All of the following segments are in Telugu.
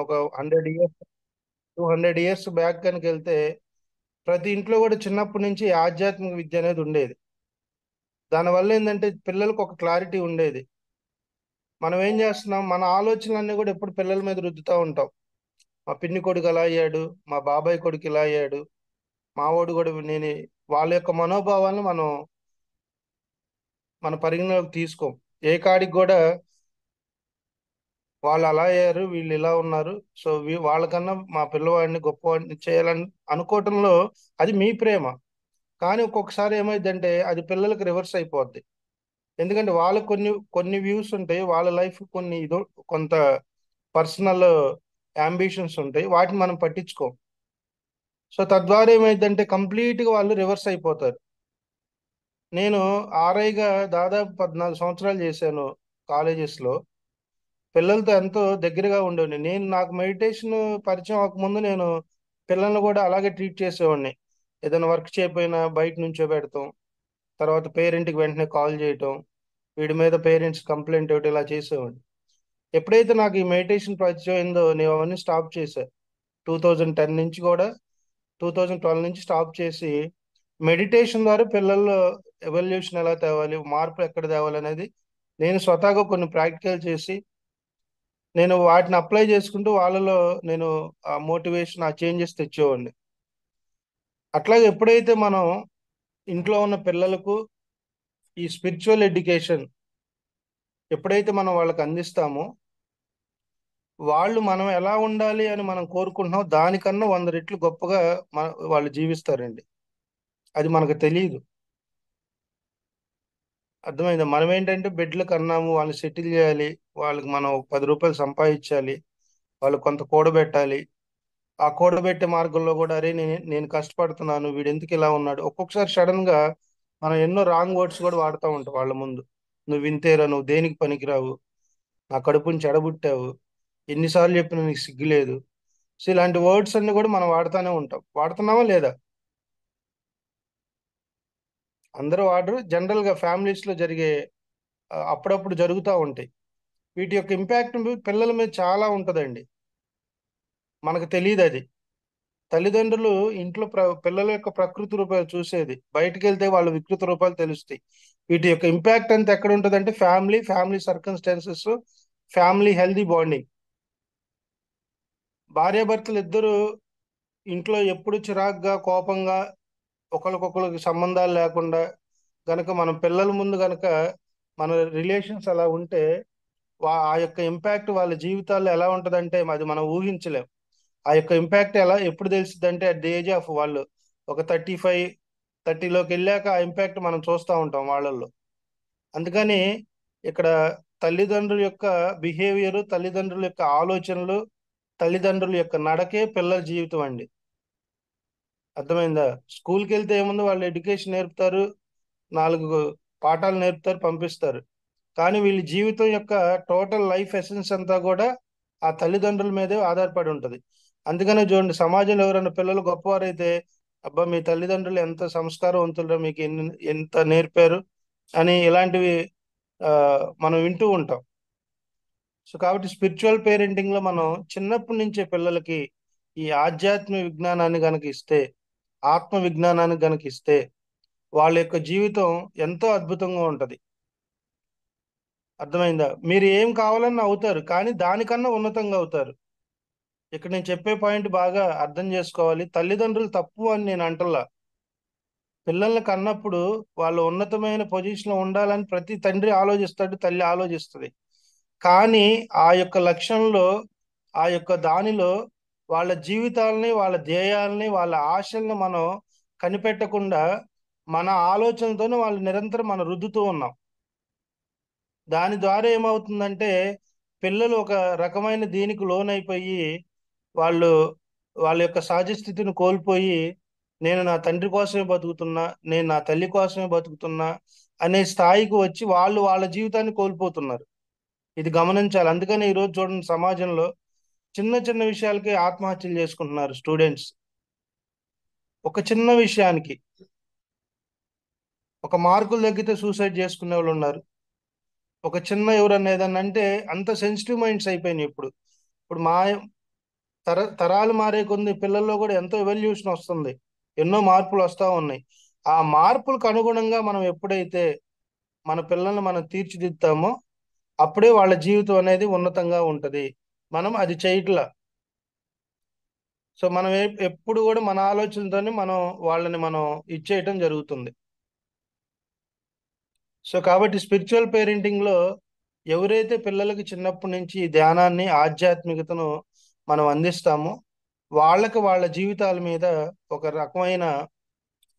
ఒక 100 ఇయర్స్ 200 ఇయర్స్ బ్యాక్ కనుక వెళ్తే ప్రతి ఇంట్లో కూడా చిన్నప్పటి నుంచి ఆధ్యాత్మిక విద్య అనేది ఉండేది. దానివల్ల ఏంటంటే పిల్లలకు ఒక క్లారిటీ ఉండేది. మనం ఏం చేస్తున్నాం, మన ఆలోచనలన్నీ కూడా ఎప్పుడు పిల్లల మీద రుద్దుతూ ఉంటాం. మా పిన్ని కొడుకు అలా అయ్యాడు, మా బాబాయ్ కొడుకు ఇలా అయ్యాడు, మా వాడు కూడా నేను వాళ్ళ యొక్క మనోభావాలను మన పరిగణలోకి తీసుకోం. ఏ కాడికి కూడా వాళ్ళు అలా అయ్యారు, వీళ్ళు ఇలా ఉన్నారు, సో వాళ్ళకన్నా మా పిల్లవాడిని గొప్పవాడిని చేయాలని అనుకోవటంలో అది మీ ప్రేమ. కానీ ఒక్కొక్కసారి ఏమైందంటే అది పిల్లలకి రివర్స్ అయిపోద్ది. ఎందుకంటే వాళ్ళకి కొన్ని కొన్ని వ్యూస్ ఉంటాయి, వాళ్ళ లైఫ్ కొన్ని కొంత పర్సనల్ అంబిషన్స్ ఉంటాయి, వాటిని మనం పట్టించుకోం. సో తద్వారా ఏమైందంటే కంప్లీట్గా వాళ్ళు రివర్స్ అయిపోతారు. నేను ఆర్ఐగా దాదాపు 14 సంవత్సరాలు చేశాను కాలేజెస్లో. పిల్లలతో ఎంతో దగ్గరగా ఉండేవాడిని. నాకు మెడిటేషన్ పరిచయం అవ్వకముందు నేను పిల్లల్ని కూడా అలాగే ట్రీట్ చేసేవాడిని. ఏదైనా వర్క్ చేయకపోయినా బయట నుంచో పెడతాం, తర్వాత పేరెంట్కి వెంటనే కాల్ చేయటం, వీడి మీద పేరెంట్స్ కంప్లైంట్ ఇవ్వటం, ఇలా చేసేవాడిని. ఎప్పుడైతే నాకు ఈ మెడిటేషన్ పరిచయం అయిందో నేను అవన్నీ స్టాప్ చేశాను. 2010 నుంచి కూడా 2012 నుంచి స్టాప్ చేసి మెడిటేషన్ ద్వారా పిల్లల్లో ఎవల్యూషన్ ఎలా తేవాలి, మార్పు ఎక్కడ తేవాలి అనేది నేను స్వతహాగా కొన్ని ప్రాక్టికల్ చేసి నేను వాటిని అప్లై చేసుకుంటూ వాళ్ళలో నేను ఆ మోటివేషన్, ఆ చేంజెస్ తెచ్చేవాడిని. అట్లాగే ఎప్పుడైతే మనం ఇంట్లో ఉన్న పిల్లలకు ఈ స్పిరిచువల్ ఎడ్యుకేషన్ ఎప్పుడైతే మనం వాళ్ళకి అందిస్తామో, వాళ్ళు మనం ఎలా ఉండాలి అని మనం కోరుకుంటున్నాం దానికన్నా 100 రెట్లు గొప్పగా మన వాళ్ళు జీవిస్తారండి. అది మనకు తెలియదు. అర్థమైందా? మనం ఏంటంటే బెడ్లకు అన్నాము, వాళ్ళని సెటిల్ చేయాలి, వాళ్ళకి మనం ఒక 10 రూపాయలు సంపాదించాలి, వాళ్ళు కొంత కూడబెట్టాలి. ఆ కూడబెట్టే మార్గంలో కూడా అరే నేను కష్టపడుతున్నాను, వీడు ఎందుకు ఇలా ఉన్నాడు. ఒక్కొక్కసారి సడన్ గా మనం ఎన్నో రాంగ్ వర్డ్స్ కూడా వాడుతూ ఉంటాం వాళ్ళ ముందు. నువ్వు వింతేరా, నువ్వు దేనికి పనికిరావు, నా కడుపుని చెడబుట్టావు, ఎన్నిసార్లు చెప్పినా నీకు సిగ్గులేదు. సో ఇలాంటి వర్డ్స్ అన్ని కూడా మనం వాడుతూనే ఉంటాం. వాడుతున్నామా లేదా? అందరూ వాడరు, జనరల్ గా ఫ్యామిలీస్ లో జరిగే అప్పుడప్పుడు జరుగుతూ ఉంటాయి. వీటి యొక్క ఇంపాక్ట్ పిల్లల మీద చాలా ఉంటుందండి. మనకు తెలియదు అది. తల్లిదండ్రులు ఇంట్లో పిల్లల యొక్క ప్రకృతి రూపాయలు చూసేది, బయటికి వెళ్తే వాళ్ళ వికృతి రూపాయలు తెలుస్తాయి. వీటి యొక్క ఇంపాక్ట్ అంతా ఎక్కడ ఉంటుంది అంటే family, family circumstances, family healthy bonding. భార్యాభర్తలు ఇద్దరు ఇంట్లో ఎప్పుడు చిరాగ్గా, కోపంగా, ఒకరికొకరికి సంబంధాలు లేకుండా గనక మనం పిల్లల ముందు గనక మన రిలేషన్స్ అలా ఉంటే ఆ యొక్క ఇంపాక్ట్ వాళ్ళ జీవితాల్లో ఎలా ఉంటుందంటే అది మనం ఊహించలేం. ఆ యొక్క ఇంపాక్ట్ ఎలా ఎప్పుడు తెలుస్తుంది అంటే అట్ ది ఏజ్ ఆఫ్ వాళ్ళు ఒక 35-30లోకి వెళ్ళాక ఆ ఇంపాక్ట్ మనం చూస్తూ ఉంటాం వాళ్ళల్లో. అందుకని ఇక్కడ తల్లిదండ్రుల యొక్క బిహేవియర్, తల్లిదండ్రుల యొక్క ఆలోచనలు, తల్లిదండ్రుల యొక్క నడకే పిల్లల జీవితం అండి. అర్థమైందా? స్కూల్కి వెళ్తే ఏముంది, వాళ్ళు ఎడ్యుకేషన్ నేర్పుతారు, 4 పాఠాలు నేర్పుతారు, పంపిస్తారు. కానీ వీళ్ళ జీవితం యొక్క టోటల్ లైఫ్ ఎసెన్స్ అంతా కూడా ఆ తల్లిదండ్రుల మీదే ఆధారపడి ఉంటుంది. అందుకనే చూడండి, సమాజంలో ఎవరైనా పిల్లలు గొప్పవారైతే అబ్బా మీ తల్లిదండ్రులు ఎంత సంస్కారవంతులు, మీకు ఎంత నేర్పారు అని ఇలాంటివి ఆ, మనం వింటూ ఉంటాం. సో కాబట్టి స్పిరిచువల్ పేరెంటింగ్ లో మనం చిన్నప్పటి నుంచే పిల్లలకి ఈ ఆధ్యాత్మిక విజ్ఞానాన్ని గనక ఇస్తే, ఆత్మ విజ్ఞానాన్ని గనక ఇస్తే వాళ్ళ యొక్క జీవితం ఎంతో అద్భుతంగా ఉంటది. అర్థమైందా? మీరు ఏం కావాలన్నా అవుతారు, కానీ దానికన్నా ఉన్నతంగా అవుతారు. ఇక్కడ నేను చెప్పే పాయింట్ బాగా అర్థం చేసుకోవాలి. తల్లిదండ్రులు తప్పు అని నేను అంటల్లా. పిల్లల్ని కన్నప్పుడు వాళ్ళు ఉన్నతమైన పొజిషన్ లో ఉండాలని ప్రతి తండ్రి ఆలోచిస్తాడు, తల్లి ఆలోచిస్తుంది. కానీ ఆ యొక్క లక్ష్యంలో, ఆ యొక్క దానిలో వాళ్ళ జీవితాలని, వాళ్ళ ధ్యేయాలని, వాళ్ళ ఆశల్ని మనం కనిపెట్టకుండా మన ఆలోచనలతోనే వాళ్ళు నిరంతరం మనం రుద్దుతూ ఉన్నాం. దాని ద్వారా ఏమవుతుందంటే పిల్లలు ఒక రకమైన దీనికి లోనైపోయి వాళ్ళు వాళ్ళ యొక్క సహజ స్థితిని కోల్పోయి నేను నా తండ్రి కోసమే బతుకుతున్నా, నేను నా తల్లి కోసమే బతుకుతున్నా అనే స్థాయికి వచ్చి వాళ్ళు వాళ్ళ జీవితాన్ని కోల్పోతున్నారు. ఇది గమనించాలి. అందుకని ఈరోజు చూడండి, సమాజంలో చిన్న చిన్న విషయాలకి ఆత్మహత్యలు చేసుకుంటున్నారు స్టూడెంట్స్. ఒక చిన్న విషయానికి, ఒక మార్కులు తగ్గితే సూసైడ్ చేసుకునే వాళ్ళు ఉన్నారు. ఒక చిన్న ఎవరన్నా ఏదన్నా అంటే అంత సెన్సిటివ్ మైండ్స్ అయిపోయినాయి ఇప్పుడు. ఇప్పుడు తరాలు మారే కొద్ది పిల్లల్లో కూడా ఎంతో ఎవల్యూషన్ వస్తుంది. ఎన్నో మార్పులు వస్తూ ఉన్నాయి. ఆ మార్పులకు అనుగుణంగా మనం ఎప్పుడైతే మన పిల్లల్ని మనం తీర్చిదిద్దామో అప్పుడే వాళ్ళ జీవితం అనేది ఉన్నతంగా ఉంటది. మనం అది చేయట్లా. సో మనం ఎప్పుడు కూడా మన ఆలోచనతోనే మనం వాళ్ళని మనం ఇచ్చేయటం జరుగుతుంది. సో కాబట్టి స్పిరిచువల్ పేరెంటింగ్ లో ఎవరైతే పిల్లలకి చిన్నప్పటి నుంచి ఈ ధ్యానాన్ని ఆధ్యాత్మికతను మనం అందిస్తామో వాళ్ళకి వాళ్ళ జీవితాల మీద ఒక రకమైన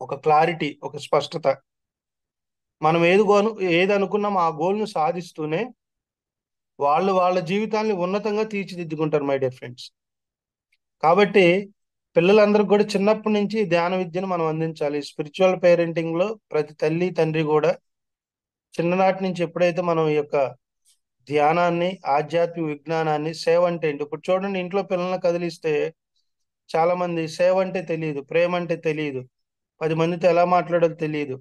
ఒక క్లారిటీ, ఒక స్పష్టత, మనం ఏది అనుకున్నామో ఆ గోల్ను సాధిస్తూనే వాళ్ళు వాళ్ళ జీవితాన్ని ఉన్నతంగా తీర్చిదిద్దుకుంటారు మై డియర్ ఫ్రెండ్స్. కాబట్టి పిల్లలందరికీ కూడా చిన్నప్పటి నుంచి ధ్యాన విద్యను మనం అందించాలి. స్పిరిచువల్ పేరెంటింగ్ లో ప్రతి తల్లి తండ్రి కూడా చిన్ననాటి నుంచి ఎప్పుడైతే మనం ఈ యొక్క ధ్యానాన్ని, ఆధ్యాత్మిక విజ్ఞానాన్ని, సేవ అంటే ఏంటి, ఇప్పుడు చూడండి ఇంట్లో పిల్లల్ని కదిలిస్తే చాలా మంది సేవ అంటే తెలియదు, ప్రేమ అంటే తెలియదు, 10 మందితో ఎలా మాట్లాడాలో తెలియదు.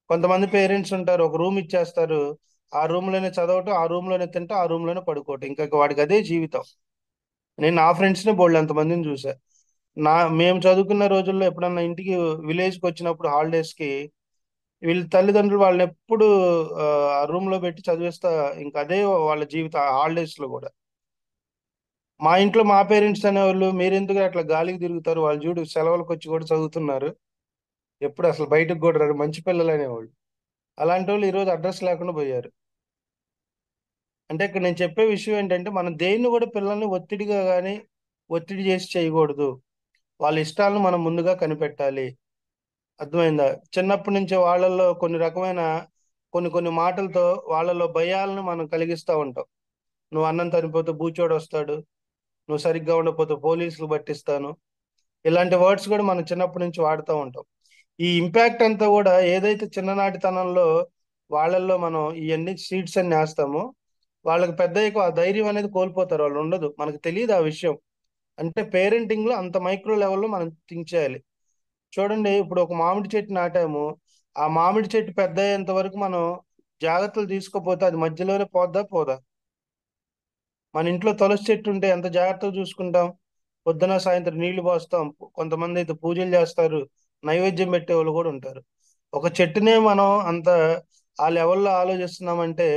కొంతమంది పేరెంట్స్ ఉంటారు, ఒక రూమ్ ఇచ్చేస్తారు, ఆ రూమ్ లోనే చదవటం, ఆ రూమ్ లోనే తింటా, ఆ రూమ్ లోనే పడుకోవటం, ఇంకా వాడికి అదే జీవితం. నేను నా ఫ్రెండ్స్ ని బోల్డ్ ఎంతమందిని చూసా. మేము చదువుకున్న రోజుల్లో ఎప్పుడన్నా ఇంటికి విలేజ్ కి వచ్చినప్పుడు హాలిడేస్ కి వీళ్ళ తల్లిదండ్రులు వాళ్ళని ఎప్పుడు ఆ రూమ్ లో పెట్టి చదివిస్తా, ఇంకా అదే వాళ్ళ జీవిత హాలిడేస్ లో కూడా. మా ఇంట్లో మా పేరెంట్స్ అనేవాళ్ళు, మీరెందుకు అట్లా గాలికి తిరుగుతారు, వాళ్ళు చూడు సెలవులకు వచ్చి కూడా చదువుతున్నారు, ఎప్పుడు అసలు బయటకు కూడా రారు, మంచి పిల్లలు అనేవాళ్ళు. అలాంటి వాళ్ళు ఈ రోజు అడ్రస్ లేకుండా పోయారు. అంటే ఇక్కడ నేను చెప్పే విషయం ఏంటంటే మనం దేన్ని కూడా పిల్లల్ని ఒత్తిడిగా కానీ ఒత్తిడి చేసి చేయకూడదు. వాళ్ళ ఇష్టాలను మనం ముందుగా కనిపెట్టాలి. అర్థమైందా? చిన్నప్పటి నుంచే వాళ్ళల్లో కొన్ని రకమైన కొన్ని కొన్ని మాటలతో వాళ్ళలో భయాలను మనం కలిగిస్తూ ఉంటాం. నువ్వు అన్నం తినిపోతే బూచోడు వస్తాడు, నువ్వు సరిగ్గా ఉండకపోతే పోలీసులు పట్టిస్తాను, ఇలాంటి వర్డ్స్ కూడా మనం చిన్నప్పటి నుంచి వాడుతూ ఉంటాం. ఈ ఇంపాక్ట్ అంతా కూడా ఏదైతే చిన్ననాటితనంలో వాళ్ళల్లో మనం ఇవన్నీ సీడ్స్ అన్ని వేస్తామో వాళ్ళకి పెద్ద ఆ ధైర్యం అనేది కోల్పోతారు, వాళ్ళు ఉండదు, మనకు తెలియదు ఆ విషయం. అంటే పేరెంటింగ్ లో అంత మైక్రో లెవెల్లో మనం థింక్ చేయాలి. చూడండి, ఇప్పుడు ఒక మామిడి చెట్టు నాటాము, ఆ మామిడి చెట్టు పెద్ద అయ్యేంత వరకు మనం జాగ్రత్తలు తీసుకోపోతే అది మధ్యలోనే పోద్దా పోదా? మన ఇంట్లో తులసి చెట్టు ఉంటే ఎంత జాగ్రత్తగా చూసుకుంటాం, పొద్దున సాయంత్రం నీళ్లు పోస్తాం, కొంతమంది అయితే పూజలు చేస్తారు, నైవేద్యం పెట్టే వాళ్ళు కూడా ఉంటారు. ఒక చెట్టునే మనం అంత ఆ లెవెల్లో ఆలోచిస్తున్నామంటే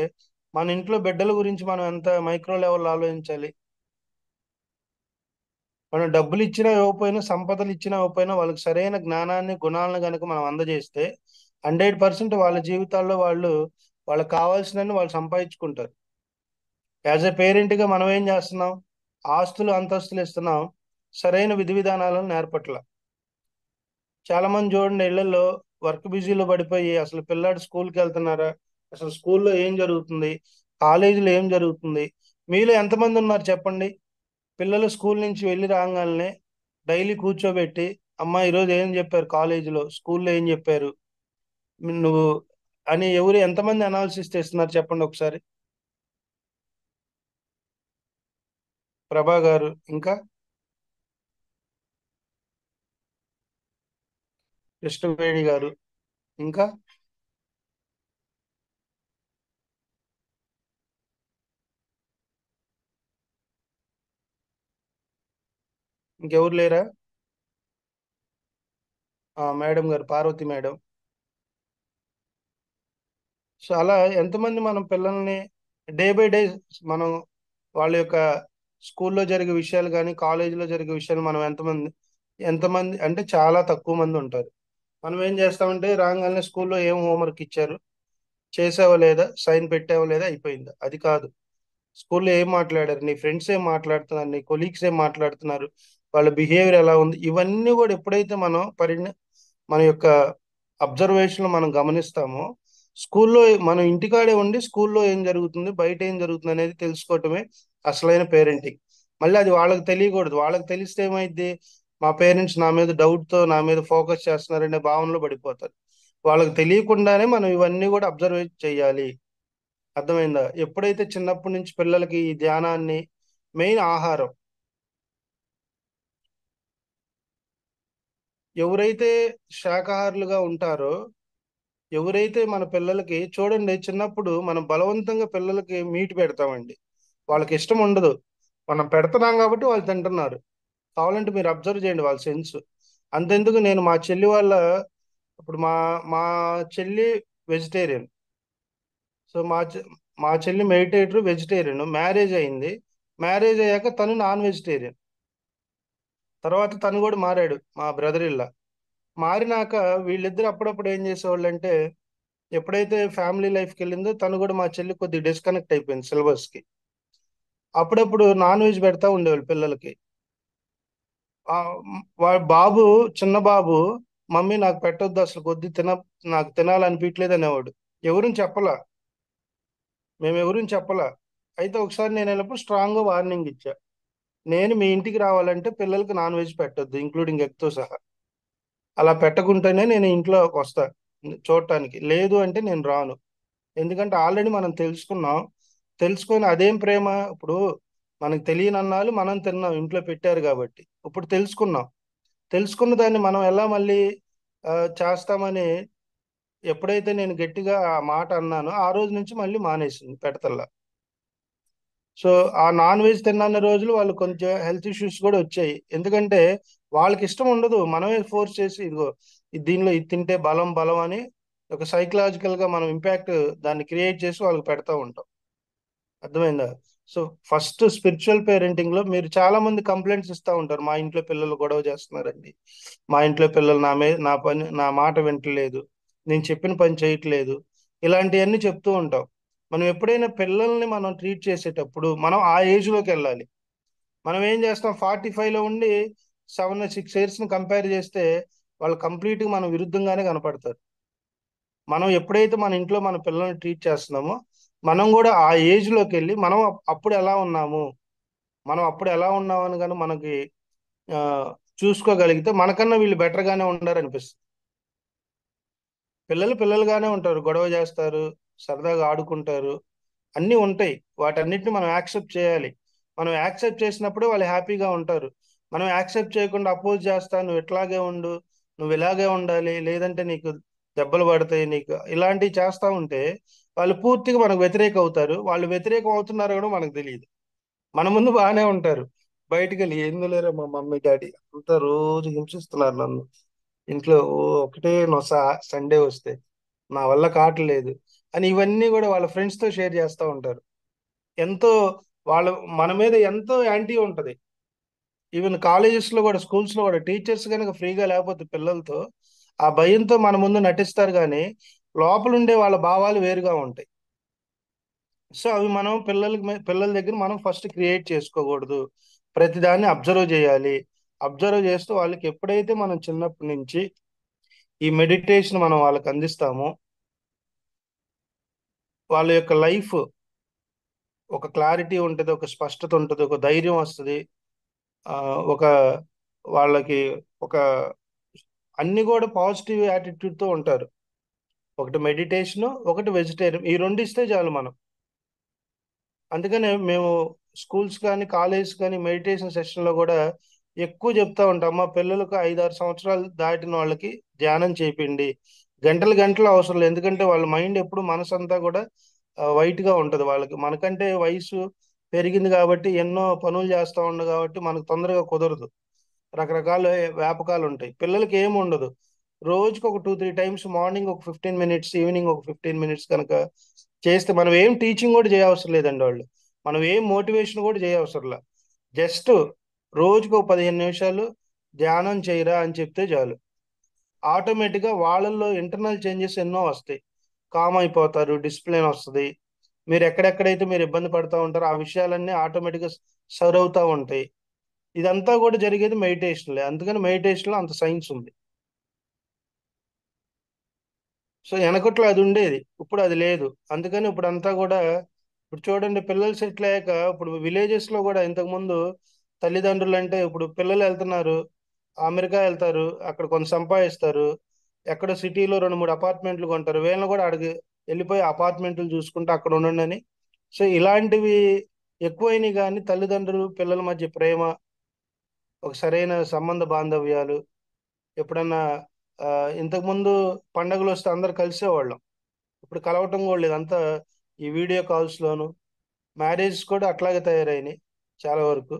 మన ఇంట్లో బిడ్డల గురించి మనం ఎంత మైక్రో లెవెల్లో ఆలోచించాలి. మనం డబ్బులు ఇచ్చినా ఇవ్వకపోయినా, సంపదలు ఇచ్చినా ఇవ్వకపోయినా, వాళ్ళకి సరైన జ్ఞానాన్ని గుణాలను కనుక మనం అందజేస్తే 100% వాళ్ళ జీవితాల్లో వాళ్ళు వాళ్ళకి కావాల్సినన్ని వాళ్ళు సంపాదించుకుంటారు. యాజ్ ఎ పేరెంట్ గా మనం ఏం చేస్తున్నాం, ఆస్తులు అంతస్తులు ఇస్తున్నాం, సరైన విధి విధానాలను నేర్పట్ల. చాలా మంది చూడండి ఇళ్లలో వర్క్ బిజీలో పడిపోయి అసలు పిల్లాడు స్కూల్కి వెళ్తున్నారా, అసలు స్కూల్లో ఏం జరుగుతుంది, కాలేజీలో ఏం జరుగుతుంది, మీలో ఎంతమంది ఉన్నారు చెప్పండి, పిల్లలు స్కూల్ నుంచి వెళ్ళి రాగానే డైలీ కూర్చోబెట్టి అమ్మా ఈరోజు ఏం చెప్పారు కాలేజీలో, స్కూల్లో ఏం చెప్పారు నువ్వు అని ఎవరు ఎంతమంది అనాలిసిస్ చేస్తున్నారు చెప్పండి ఒకసారి. ప్రభా గారు, ఇంకా కృష్ణవేణి గారు, ఇంకా ఇంకెవరు లేరా? మేడం గారు, పార్వతి మేడం. సో అలా ఎంతమంది మనం పిల్లల్ని డే బై డే మనం వాళ్ళ యొక్క స్కూల్లో జరిగే విషయాలు కానీ కాలేజీలో జరిగే విషయాలు మనం ఎంతమంది ఎంతమంది అంటే చాలా తక్కువ మంది ఉంటారు. మనం ఏం చేస్తామంటే రాగానే స్కూల్లో ఏం హోంవర్క్ ఇచ్చారు, చేసావా లేదా, సైన్ పెట్టావా లేదా, అయిపోయిందా, అది కాదు. స్కూల్లో ఏం మాట్లాడారు, నీ ఫ్రెండ్స్ ఏం మాట్లాడుతున్నారు, నీ కొలీగ్స్ ఏం మాట్లాడుతున్నారు, వాళ్ళ బిహేవియర్ ఎలా ఉంది, ఇవన్నీ కూడా ఎప్పుడైతే మనం మన యొక్క అబ్జర్వేషన్ మనం గమనిస్తామో స్కూల్లో మనం ఇంటికాడే ఉండి స్కూల్లో ఏం జరుగుతుంది, బయట ఏం జరుగుతుంది అనేది తెలుసుకోవటమే అసలైన పేరెంటింగ్. మళ్ళీ అది వాళ్ళకి తెలియకూడదు. వాళ్ళకి తెలిస్తే ఏమైంది, మా పేరెంట్స్ నా మీద డౌట్ తో నా మీద ఫోకస్ చేస్తున్నారనే భావనలో పడిపోతారు. వాళ్ళకి తెలియకుండానే మనం ఇవన్నీ కూడా అబ్జర్వ్ చేయాలి. అర్థమైందా? ఎప్పుడైతే చిన్నప్పటి నుంచి పిల్లలకి ఈ ధ్యానాన్ని, మెయిన్ ఆహారం, ఎవరైతే శాకాహారులుగా ఉంటారో, ఎవరైతే మన పిల్లలకి చూడండి చిన్నప్పుడు మనం బలవంతంగా పిల్లలకి మీట్ పెడతామండి, వాళ్ళకి ఇష్టం ఉండదు. మనం పెడుతున్నాం కాబట్టి వాళ్ళు తింటున్నారు. కావాలంటే మీరు అబ్జర్వ్ చేయండి వాళ్ళ సెన్స్. అంతెందుకు, నేను మా చెల్లి వాళ్ళ, ఇప్పుడు మా మా చెల్లి వెజిటేరియన్. సో మా చెల్లి మెడిటేటర్ వెజిటేరియన్, మ్యారేజ్ అయింది. మ్యారేజ్ అయ్యాక తను నాన్ వెజిటేరియన్. తర్వాత తను కూడా మారాడు, మా బ్రదర్ ఇల్లా. మారినాక వీళ్ళిద్దరు అప్పుడప్పుడు ఏం చేసేవాళ్ళు అంటే, ఎప్పుడైతే ఫ్యామిలీ లైఫ్కి వెళ్ళిందో తను కూడా, మా చెల్లి కొద్దిగా డిస్కనెక్ట్ అయిపోయింది సిలబస్కి. అప్పుడప్పుడు నాన్ వెజ్ పెడతా ఉండేవాళ్ళు పిల్లలకి. ఆ, వాడు బాబు, చిన్న బాబు, మమ్మీ నాకు పెట్టొద్దు అసలు, కొద్ది నాకు తినాలనిపించలేదు అనేవాడు. ఎవరిని చెప్పలా, మేము ఎవరిని చెప్పలా. అయితే ఒకసారి నేను వెళ్ళినప్పుడు స్ట్రాంగ్గా వార్నింగ్ ఇచ్చా, నేను మీ ఇంటికి రావాలంటే పిల్లలకి నాన్ వెజ్ పెట్టొద్దు ఇంక్లూడింగ్ ఎగ్తో సహా. అలా పెట్టకుంటేనే నేను ఇంట్లోకి వస్తా చూడటానికి, లేదు అంటే నేను రాను. ఎందుకంటే ఆల్రెడీ మనం తెలుసుకున్నాం. తెలుసుకొని అదేం ప్రేమ ఇప్పుడు, మనకు తెలియని అన్నాళ్ళు మనం తిన్నాం, ఇంట్లో పెట్టారు కాబట్టి. ఇప్పుడు తెలుసుకున్నాం. తెలుసుకున్న దాన్ని మనం ఎలా మళ్ళీ చేస్తామని ఎప్పుడైతే నేను గట్టిగా ఆ మాట అన్నానో, ఆ రోజు నుంచి మళ్ళీ మానేసింది పెడతల్లా. సో ఆ నాన్ వెజ్ తిన్న రోజులు వాళ్ళు కొంచెం హెల్త్ ఇష్యూస్ కూడా వచ్చాయి. ఎందుకంటే వాళ్ళకి ఇష్టం ఉండదు, మనమే ఫోర్స్ చేసి, ఇదిగో దీనిలో ఇది తింటే బలం బలం అని ఒక సైకలాజికల్ గా మనం ఇంపాక్ట్ దాన్ని క్రియేట్ చేసి వాళ్ళకి పెడతా ఉంటాం. అర్థమైందా? సో ఫస్ట్ స్పిరిచువల్ పేరెంటింగ్ లో మీరు చాలా మంది కంప్లైంట్స్ ఇస్తా ఉంటారు, మా ఇంట్లో పిల్లలు గొడవ చేస్తున్నారండి, మా ఇంట్లో పిల్లలు నా మాట వింటలేదు, నేను చెప్పిన పని చేయట్లేదు, ఇలాంటివన్నీ చెప్తూ ఉంటాం. మనం ఎప్పుడైనా పిల్లల్ని మనం ట్రీట్ చేసేటప్పుడు మనం ఆ ఏజ్ లోకి వెళ్ళాలి. మనం ఏం చేస్తాం, 45లో ఉండి 7 6 years ని కంపేర్ చేస్తే వాళ్ళు కంప్లీట్ గా మనం విరుద్ధంగానే కనపడతారు. మనం ఎప్పుడైతే మన ఇంట్లో మన పిల్లల్ని ట్రీట్ చేస్తున్నామో, మనం కూడా ఆ ఏజ్ లోకి వెళ్ళి మనం అప్పుడు ఎలా ఉన్నాము, మనం అప్పుడు ఎలా ఉన్నాము అని కానీ మనకి ఆ, చూసుకోగలిగితే మనకన్నా వీళ్ళు బెటర్ గానే ఉండారు అనిపిస్తుంది. పిల్లలు పిల్లలుగానే ఉంటారు, గొడవ చేస్తారు, సరదాగా ఆడుకుంటారు, అన్నీ ఉంటాయి. వాటన్నిటిని మనం యాక్సెప్ట్ చేయాలి. మనం యాక్సెప్ట్ చేసినప్పుడు వాళ్ళు హ్యాపీగా ఉంటారు. మనం యాక్సెప్ట్ చేయకుండా అపోజ్ చేస్తా, నువ్వు ఇట్లాగే ఉండు, నువ్వు ఇలాగే ఉండాలి, లేదంటే నీకు దెబ్బలు పడతాయి, నీకు ఇలాంటివి చేస్తా ఉంటే వాళ్ళు పూర్తిగా మనకు వ్యతిరేక అవుతారు. వాళ్ళు వ్యతిరేకం అవుతున్నారు కూడా మనకు తెలియదు. మన ముందు బాగానే ఉంటారు, బయటికి వెళ్ళి ఏందో లేరా మా మమ్మీ డాడీ అంతా రోజు హింసిస్తున్నారు నన్ను, ఇంట్లో ఒకటే నొస, సండే వస్తే నా వల్ల కావట్లేదు అని ఇవన్నీ కూడా వాళ్ళ ఫ్రెండ్స్ తో షేర్ చేస్తూ ఉంటారు. ఎంతో వాళ్ళు మన మీద ఎంతో యాంటీ ఉంటది. ఈవెన్ కాలేజెస్ లో కూడా, స్కూల్స్ లో కూడా టీచర్స్ కనుక ఫ్రీగా లేకపోతే పిల్లలతో, ఆ భయంతో మన ముందు నటిస్తారు కానీ లోపల ఉండే వాళ్ళ భావాలు వేరుగా ఉంటాయి. సో అవి మనం పిల్లల దగ్గర మనం ఫస్ట్ క్రియేట్ చేసుకోకూడదు. ప్రతిదాన్ని అబ్జర్వ్ చేయాలి. అబ్జర్వ్ చేస్తూ వాళ్ళకి ఎప్పుడైతే మనం చిన్నప్పటి నుంచి ఈ మెడిటేషన్ మనం వాళ్ళకి అందిస్తామో, వాళ్ళ యొక్క లైఫ్ ఒక క్లారిటీ ఉంటుంది, ఒక స్పష్టత ఉంటుంది, ఒక ధైర్యం వస్తుంది. ఆ, ఒక వాళ్ళకి ఒక అన్ని కూడా పాజిటివ్ యాటిట్యూడ్ తో ఉంటారు. ఒకటి మెడిటేషన్, ఒకటి వెజిటేరియన్, ఈ రెండు ఇస్తే చాలు మనం. అందుకనే మేము స్కూల్స్ కానీ కాలేజ్ కానీ మెడిటేషన్ సెషన్ లో కూడా ఎక్కువ చెప్తా ఉంటాం, మా పిల్లలకు 5 6 సంవత్సరాలు దాటిన వాళ్ళకి ధ్యానం చేయండి. గంటలు గంటలు అవసరం లేదు, ఎందుకంటే వాళ్ళ మైండ్ ఎప్పుడు, మనసు అంతా కూడా వైట్ గా ఉంటది. వాళ్ళకి మనకంటే వయసు పెరిగింది కాబట్టి ఎన్నో పనులు చేస్తూ ఉండు కాబట్టి మనకు తొందరగా కుదరదు. రకరకాల వ్యాపకాలు ఉంటాయి. పిల్లలకి ఏమి ఉండదు. రోజుకి ఒక 2 3 times, మార్నింగ్ ఒక 15 minutes, ఈవినింగ్ ఒక 15 minutes కనుక చేస్తే, మనం ఏం టీచింగ్ కూడా చేయవసరం లేదండి వాళ్ళు, మనం ఏం మోటివేషన్ కూడా చేయవసరంలా. జస్ట్ రోజుకు ఒక 15 నిమిషాలు ధ్యానం చేయరా అని చెప్తే చాలు, ఆటోమేటిక్గా వాళ్ళల్లో ఇంటర్నల్ చేంజెస్ ఎన్నో వస్తాయి. కామ్ అయిపోతారు, డిసిప్లిన్ వస్తుంది. మీరు ఎక్కడెక్కడైతే మీరు ఇబ్బంది పడుతూ ఉంటారో ఆ విషయాలన్నీ ఆటోమేటిక్గా సర్వ్ అవుతూ ఉంటాయి. ఇదంతా కూడా జరిగేది మెడిటేషన్లే, అందుకని మెడిటేషన్లో అంత సైన్స్ ఉంది. సో వెనకట్లో అది ఉండేది, ఇప్పుడు అది లేదు. అందుకని ఇప్పుడు అంతా కూడా, ఇప్పుడు చూడండి పిల్లలు సెటిల్ అయ్యాక, ఇప్పుడు విలేజెస్ లో కూడా ఇంతకు ముందు తల్లిదండ్రులు అంటే, ఇప్పుడు పిల్లలు వెళ్తున్నారు, అమెరికా వెళ్తారు, అక్కడ కొంత సంపాదిస్తారు, ఎక్కడ సిటీలో 2 3 అపార్ట్మెంట్లు కొంటారు, వీళ్ళని కూడా అడిగి వెళ్ళిపోయి అపార్ట్మెంట్లు చూసుకుంటూ అక్కడ ఉండండి అని. సో ఇలాంటివి ఎక్కువైనాయి, కానీ తల్లిదండ్రులు పిల్లల మధ్య ప్రేమ, ఒక సరైన సంబంధ బాంధవ్యాలు ఎప్పుడన్నా, ఆ, ఇంతకు ముందు పండగలు వస్తే అందరు కలిసేవాళ్ళం, ఇప్పుడు కలవటం కూడా లేదు, అంతా ఈ వీడియో కాల్స్ లోను. మ్యారేజ్ కూడా అట్లాగే తయారైనాయి. చాలా వరకు.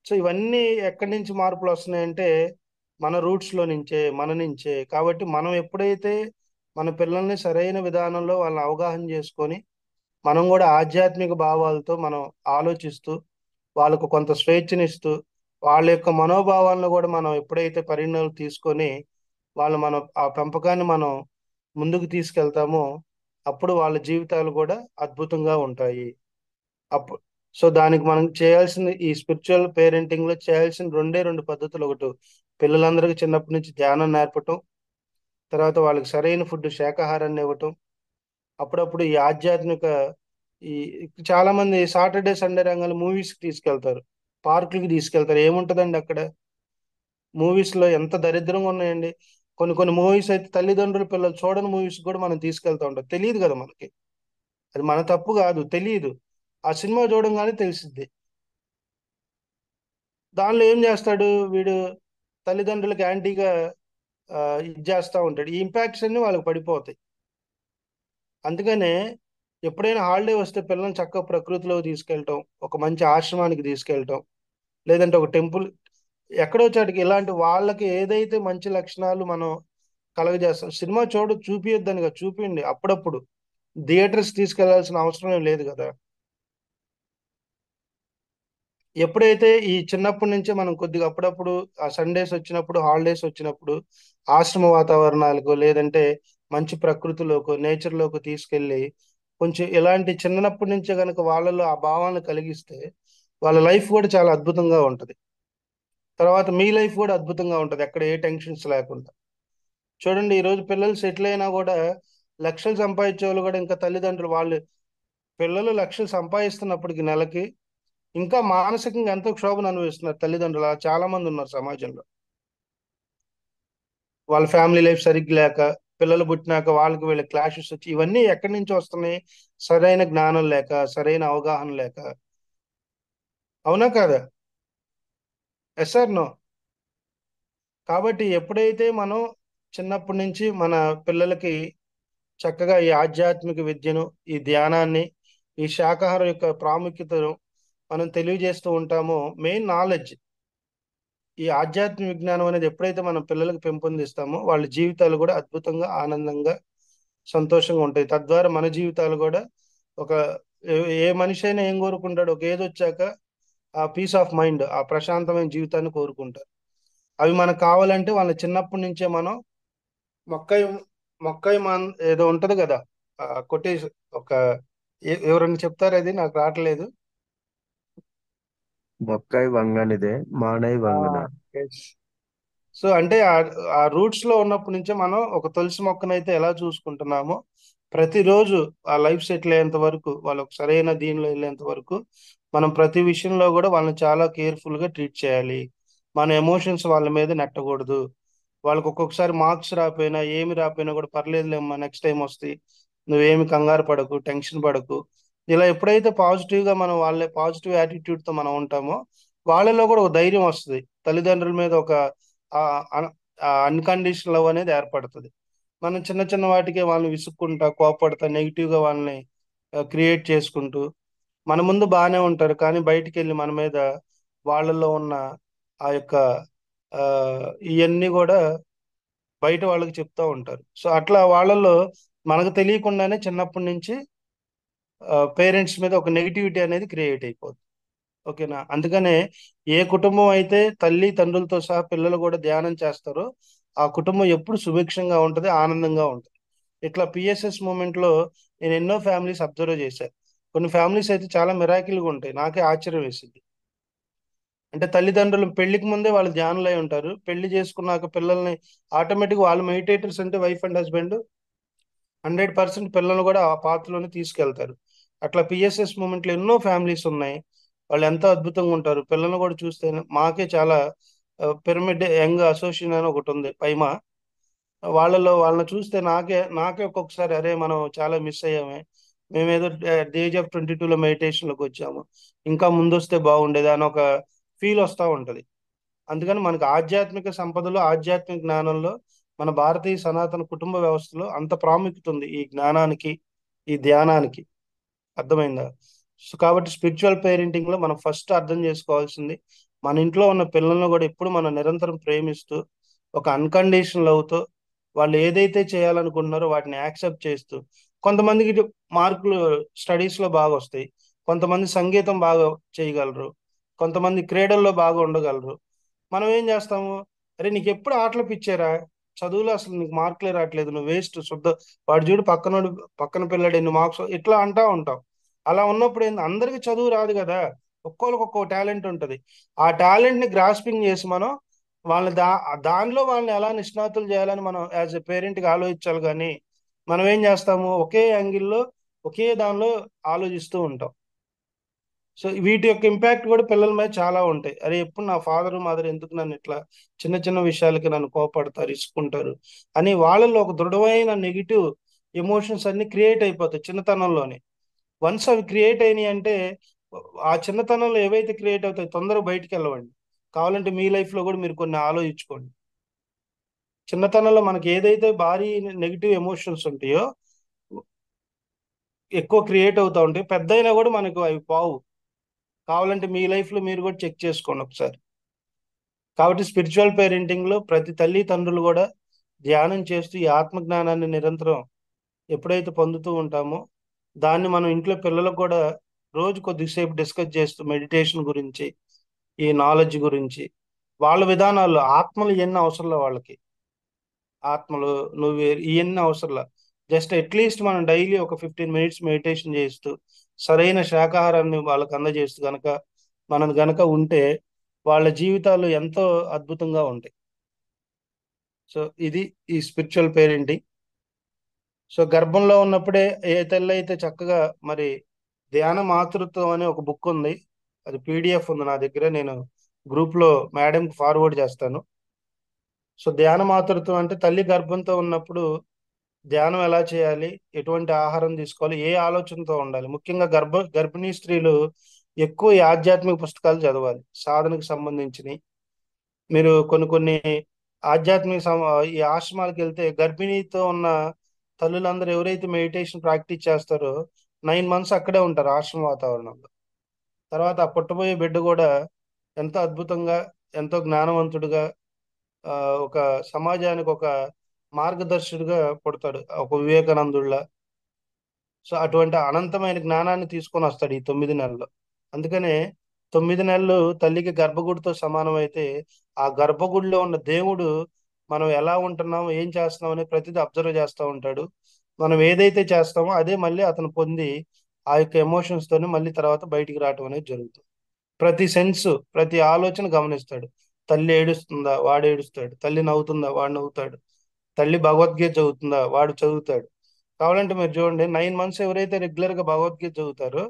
సో ఇవన్నీ ఎక్కడి నుంచి మార్పులు వస్తున్నాయంటే మన రూట్స్ లో నుంచే, మన నుంచే. కాబట్టి మనం ఎప్పుడైతే మన పిల్లల్ని సరైన విధానంలో వాళ్ళని అవగాహన చేసుకొని మనం కూడా ఆధ్యాత్మిక భావాలతో మనం ఆలోచిస్తూ వాళ్ళకు కొంత స్వేచ్ఛనిస్తూ వాళ్ళ యొక్క మనోభావాలను కూడా మనం ఎప్పుడైతే పరిగణనలు తీసుకొని వాళ్ళు మన ఆ పెంపకాన్ని మనం ముందుకు తీసుకెళ్తామో అప్పుడు వాళ్ళ జీవితాలు కూడా అద్భుతంగా ఉంటాయి. అప్పుడు సో దానికి మనం చేయాల్సింది ఈ స్పిరిచువల్ పేరెంటింగ్ లో చేయాల్సిన రెండే రెండు పద్ధతులు. ఒకటి, పిల్లలందరికీ చిన్నప్పటి నుంచి ధ్యానం నేర్పటం. తర్వాత వాళ్ళకి సరైన ఫుడ్, శాకాహారాన్ని ఇవ్వటం. అప్పుడప్పుడు ఈ ఆధ్యాత్మిక ఈ చాలా మంది సాటర్డే సండే రంగాలు మూవీస్ కి తీసుకెళ్తారు, పార్కులకి తీసుకెళ్తారు. ఏముంటదండి అక్కడ? మూవీస్ లో ఎంత దరిద్రంగా ఉన్నాయండి. కొన్ని కొన్ని మూవీస్ అయితే తల్లిదండ్రులు పిల్లలు చూడని మూవీస్ కూడా మనం తీసుకెళ్తా ఉంటాం. తెలియదు కదా మనకి, అది మన తప్పు కాదు, తెలియదు. ఆ సినిమా చూడంగానే తెలిసిద్ది. దానిలో ఏం చేస్తాడు వీడు? తల్లిదండ్రులకి యాంటీగా ఇది చేస్తా ఉంటాడు. ఈ ఇంపాక్ట్స్ అన్ని వాళ్ళకి పడిపోతాయి. అందుకనే ఎప్పుడైనా హాలిడే వస్తే పిల్లల్ని చక్కగా ప్రకృతిలోకి తీసుకెళ్ళటం, ఒక మంచి ఆశ్రమానికి తీసుకెళ్ళటం, లేదంటే ఒక టెంపుల్, ఎక్కడో చాటికి ఇలాంటి వాళ్ళకి ఏదైతే మంచి లక్షణాలు మనం కలగజేస్తాం. సినిమా చూపియొద్దని కదా, చూపించండి అప్పుడప్పుడు. థియేటర్స్ తీసుకెళ్లాల్సిన అవసరం ఏం లేదు కదా. ఎప్పుడైతే ఈ చిన్నప్పటి నుంచే మనం కొద్దిగా అప్పుడప్పుడు ఆ సండేస్ వచ్చినప్పుడు, హాలిడేస్ వచ్చినప్పుడు ఆశ్రమ వాతావరణాలకు, లేదంటే మంచి ప్రకృతిలోకి, నేచర్లోకి తీసుకెళ్ళి కొంచెం ఇలాంటి చిన్నప్పటి నుంచే కనుక వాళ్ళలో ఆ భావాలను కలిగిస్తే వాళ్ళ లైఫ్ కూడా చాలా అద్భుతంగా ఉంటది. తర్వాత మీ లైఫ్ కూడా అద్భుతంగా ఉంటది, ఎక్కడ ఏ టెన్షన్స్ లేకుండా. చూడండి, ఈ రోజు పిల్లలు సెటిల్ అయినా కూడా లక్షలు సంపాదించే వాళ్ళు కూడా ఇంకా తల్లిదండ్రులు వాళ్ళు, పిల్లలు లక్షలు సంపాదిస్తున్నప్పటికి నెలకి ఇంకా మానసికంగా ఎంతో క్షోభను అనుభవిస్తున్నారు తల్లిదండ్రులు. అలా చాలా మంది ఉన్నారు సమాజంలో. వాళ్ళ ఫ్యామిలీ లైఫ్ సరిగ్గా లేక, పిల్లలు పుట్టినాక వాళ్ళకి వీళ్ళ క్లాషెస్ వచ్చి, ఇవన్నీ ఎక్కడి నుంచి వస్తున్నాయి? సరైన జ్ఞానం లేక, సరైన అవగాహన లేక. అవునా కాదా? Yes or no? కాబట్టి ఎప్పుడైతే మనం చిన్నప్పటి నుంచి మన పిల్లలకి చక్కగా ఈ ఆధ్యాత్మిక విద్యను, ఈ ధ్యానాన్ని, ఈ శాకాహారం యొక్క ప్రాముఖ్యతను మనం తెలియజేస్తూ ఉంటామో, మెయిన్ నాలెడ్జ్, ఈ ఆధ్యాత్మిక విజ్ఞానం అనేది ఎప్పుడైతే మనం పిల్లలకు పెంపొందిస్తామో వాళ్ళ జీవితాలు కూడా అద్భుతంగా, ఆనందంగా, సంతోషంగా ఉంటాయి. తద్వారా మన జీవితాలు కూడా ఒక ఏ ఏ మనిషి అయినా ఏం కోరుకుంటాడు? ఒక ఏజ్ వచ్చాక ఆ పీస్ ఆఫ్ మైండ్, ఆ ప్రశాంతమైన జీవితాన్ని కోరుకుంటారు. అవి మనకు కావాలంటే వాళ్ళ చిన్నప్పటి నుంచే మనం మొక్కై మొక్కై మాన్ ఏదో ఉంటది కదా, కొటేషన్, ఒక ఎవరన్నా చెప్తారు, అది నాకు రావట్లేదు. మొక్కై వంగనిదే మానై ఆ వంగున. ఎస్. సో అంటే ఆ రూట్స్ లో ఉన్నప్పటి నుంచే మనం ఒక తులసి మొక్కనైతే ఎలా చూసుకుంటున్నామో, ప్రతిరోజు ఆ లైఫ్ సెటిల్ అయ్యేంత వరకు, వాళ్ళకి సరైన దీనిలో వెళ్ళేంత వరకు మనం ప్రతి విషయంలో కూడా వాళ్ళని చాలా కేర్ఫుల్ గా ట్రీట్ చేయాలి. మన ఎమోషన్స్ వాళ్ళ మీద నెట్టకూడదు. వాళ్ళకి ఒక్కొక్కసారి మార్క్స్ రాకపోయినా, ఏమి రాకపోయినా కూడా పర్లేదులేమ్మా, నెక్స్ట్ టైం వస్తాయి, నువ్వేమి కంగారు పడకు, టెన్షన్ పడకు. ఇలా ఎప్పుడైతే పాజిటివ్ గా మనం వాళ్ళ పాజిటివ్ యాటిట్యూడ్ తో మనం ఉంటామో వాళ్ళలో కూడా ఒక ధైర్యం వస్తుంది. తల్లిదండ్రుల మీద ఒక అన్కండిషనల్ లవ్ అనేది ఏర్పడుతుంది. మనం చిన్న చిన్న వాటికే వాళ్ళని విసుక్కుంటా, కోపడతా, నెగిటివ్ గా వాళ్ళని క్రియేట్ చేసుకుంటూ మన ముందు బాగానే ఉంటారు, కానీ బయటికి వెళ్ళి మన మీద వాళ్ళల్లో ఉన్న ఆ యొక్క ఆ ఇవన్నీ కూడా బయట వాళ్ళకి చెప్తా ఉంటారు. సో అట్లా వాళ్ళల్లో మనకు తెలియకుండానే చిన్నప్పటి నుంచి పేరెంట్స్ మీద ఒక నెగిటివిటీ అనేది క్రియేట్ అయిపోతుంది. ఓకేనా? అందుకనే ఏ కుటుంబం అయితే తల్లి తండ్రులతో సహా పిల్లలు కూడా ధ్యానం చేస్తారో ఆ కుటుంబం ఎప్పుడు సుభిక్షంగా ఉంటుంది, ఆనందంగా ఉంటుంది. ఇట్లా పిఎస్ఎస్ మూమెంట్ లో నేను ఎన్నో ఫ్యామిలీస్ అబ్జర్వ్ చేశాను. కొన్ని ఫ్యామిలీస్ అయితే చాలా మిరాకిల్గా ఉంటాయి, నాకే ఆశ్చర్యం వేసింది. అంటే తల్లిదండ్రులు పెళ్లికి ముందే వాళ్ళు ధ్యానులై ఉంటారు, పెళ్లి చేసుకున్నాక పిల్లల్ని ఆటోమేటిక్ వాళ్ళు మెడిటేటర్స్ అంటే వైఫ్ అండ్ హస్బెండ్ 100% పిల్లలు కూడా ఆ పాత్రలోనే తీసుకెళ్తారు. అట్లా పిఎస్ఎస్ మూమెంట్లో ఎన్నో ఫ్యామిలీస్ ఉన్నాయి. వాళ్ళు ఎంతో అద్భుతంగా ఉంటారు. పిల్లల్ని కూడా చూస్తే మాకే చాలా పిరమిడ్ యంగ్ అసోసియేషన్ అని ఒకటి ఉంది పైమా, వాళ్ళలో వాళ్ళని చూస్తే నాకే ఒక్కొక్కసారి అరే మనం చాలా మిస్ అయ్యామే, మేమేదో ఏజ్ ఆఫ్ 22లో మెడిటేషన్లోకి వచ్చాము, ఇంకా ముందొస్తే బాగుండేది అని ఒక ఫీల్ వస్తూ ఉంటది. అందుకని మనకు ఆధ్యాత్మిక సంపదలో, ఆధ్యాత్మిక జ్ఞానంలో మన భారతీయ సనాతన కుటుంబ వ్యవస్థలో అంత ప్రాముఖ్యత ఉంది ఈ జ్ఞానానికి, ఈ ధ్యానానికి. అర్థమైందా? సో కాబట్టి స్పిరిచువల్ పేరెంటింగ్ లో మనం ఫస్ట్ అర్థం చేసుకోవాల్సింది, మన ఇంట్లో ఉన్న పిల్లలను కూడా ఎప్పుడు మనం నిరంతరం ప్రేమిస్తూ, ఒక అన్కండిషనల్ అవుతూ, వాళ్ళు ఏదైతే చేయాలనుకుంటున్నారో వాటిని యాక్సెప్ట్ చేస్తూ. కొంతమందికి మార్కులు స్టడీస్ లో బాగా వస్తాయి, కొంతమంది సంగీతం బాగా చేయగలరు, కొంతమంది క్రీడల్లో బాగా ఉండగలరు. మనం ఏం చేస్తాము, అరే నీకు ఎప్పుడు ఆటలు పిచ్చారా, చదువులో అసలు నీకు మార్కులే రావట్లేదు, నువ్వు వేస్ట్ శుద్ధ, వాడు చూడు పక్కనోడు, పక్కన పిల్లడు ఎన్ని మార్క్స్, ఇట్లా అంటా ఉంటాం. అలా ఉన్నప్పుడు ఏంది, అందరికీ చదువు రాదు కదా, ఒక్కోళ్ళకి ఒక్కో టాలెంట్ ఉంటుంది. ఆ టాలెంట్ ని గ్రాస్పింగ్ చేసి మనం వాళ్ళని దానిలో వాళ్ళని ఎలా నిష్ణాతులు చేయాలని మనం యాజ్ ఎ పేరెంట్ గా ఆలోచించాలి. కానీ మనం ఏం చేస్తాము, ఒకే యాంగిల్లో ఒకే దానిలో ఆలోచిస్తూ ఉంటాం. సో వీటి యొక్క ఇంపాక్ట్ కూడా పిల్లల మీద చాలా ఉంటాయి. అరే ఎప్పుడు నా ఫాదర్ మదర్ ఎందుకు నన్ను ఇట్లా చిన్న చిన్న విషయాలకి నన్ను కోపడతారు, ఇసుకుంటారు అని వాళ్ళల్లో ఒక దృఢమైన నెగిటివ్ ఎమోషన్స్ అన్ని క్రియేట్ అయిపోతాయి చిన్నతనంలోనే. వన్స్ అవి క్రియేట్ అయినాయి అంటే, ఆ చిన్నతనంలో ఏవైతే క్రియేట్ అవుతాయి తొందరగా బయటికి వెళ్ళవండి. కావాలంటే మీ లైఫ్ లో కూడా మీరు కొన్ని ఆలోచించుకోండి. చిన్నతనంలో మనకి ఏదైతే భారీ నెగిటివ్ ఎమోషన్స్ ఉంటాయో ఎక్కువ క్రియేట్ అవుతా ఉంటాయి, పెద్ద అయినా కూడా మనకు అవి పావు. కావాలంటే మీ లైఫ్ లో మీరు కూడా చెక్ చేసుకోండి ఒకసారి. కాబట్టి స్పిరిచువల్ పేరెంటింగ్ లో ప్రతి తల్లి తండ్రులు కూడా ధ్యానం చేస్తూ ఈ ఆత్మ జ్ఞానాన్ని నిరంతరం ఎప్పుడైతే పొందుతూ ఉంటామో, దాన్ని మనం ఇంట్లో పిల్లలకు కూడా రోజు కొద్దిసేపు డిస్కస్ చేస్తూ మెడిటేషన్ గురించి, ఈ నాలెడ్జ్ గురించి, వాళ్ళ విధానాల్లో ఆత్మలు ఎన్ని అవసరంలో వాళ్ళకి, ఆత్మలు నువ్వు ఇవన్నీ అవసరంలా, జస్ట్ అట్లీస్ట్ మనం డైలీ ఒక 15 మినిట్స్ మెడిటేషన్ చేస్తూ సరైన శాకాహారాన్ని వాళ్ళకి అందజేస్తూ గనక మనం గనక ఉంటే వాళ్ళ జీవితాలు ఎంతో అద్భుతంగా ఉంటాయి. సో ఇది ఈ స్పిరిచువల్ పేరెంటింగ్. సో గర్భంలో ఉన్నప్పుడే ఏ తల్లి అయితే చక్కగా మరి ధ్యాన మాతృత్వం అనే ఒక బుక్ ఉంది, అది పీడిఎఫ్ ఉంది నా దగ్గర, నేను గ్రూప్ లో మేడంకి ఫార్వర్డ్ చేస్తాను. సో ధ్యాన మాతృత్వం అంటే తల్లి గర్భంతో ఉన్నప్పుడు ధ్యానం ఎలా చేయాలి, ఎటువంటి ఆహారం తీసుకోవాలి, ఏ ఆలోచనతో ఉండాలి. ముఖ్యంగా గర్భిణీ స్త్రీలు ఎక్కువ ఈ ఆధ్యాత్మిక పుస్తకాలు చదవాలి సాధనకు సంబంధించినవి. మీరు కొన్ని కొన్ని ఆధ్యాత్మిక ఈ ఆశ్రమాలకు వెళ్తే గర్భిణీతో ఉన్న తల్లులందరూ ఎవరైతే మెడిటేషన్ ప్రాక్టీస్ చేస్తారో 9 మంత్స్ అక్కడే ఉంటారు ఆశ్రమ వాతావరణంలో. తర్వాత ఆ పుట్టబోయే బిడ్డ కూడా ఎంతో అద్భుతంగా, ఎంతో జ్ఞానవంతుడిగా, ఆ, ఒక సమాజానికి ఒక మార్గదర్శుడిగా పుడతాడు, ఒక వివేకానందుడిలా. సో అటువంటి అనంతమైన జ్ఞానాన్ని తీసుకొని వస్తాడు ఈ 9 నెలల్లో. అందుకనే 9 నెలలు తల్లికి గర్భగుడితో సమానం అయితే, ఆ గర్భగుడిలో ఉన్న దేవుడు మనం ఎలా ఉంటున్నాం ఏం చేస్తున్నాం అని ప్రతిదీ అబ్జర్వ్ చేస్తూ ఉంటాడు. మనం ఏదైతే చేస్తామో అదే మళ్ళీ అతను పొంది ఆ యొక్క ఎమోషన్స్ తోని మళ్ళీ తర్వాత బయటికి రావటం అనేది జరుగుతుంది. ప్రతి సెన్స్, ప్రతి ఆలోచన గమనిస్తాడు. తల్లి ఏడుస్తుందా వాడు ఏడుస్తాడు, తల్లి నవ్వుతుందా వాడు నవ్వుతాడు, తల్లి భగవద్గీత చదువుతుందా వాడు చదువుతాడు. కావాలంటే మీరు చూడండి, 9 మంత్స్ ఎవరైతే రెగ్యులర్ గా భగవద్గీత చదువుతారో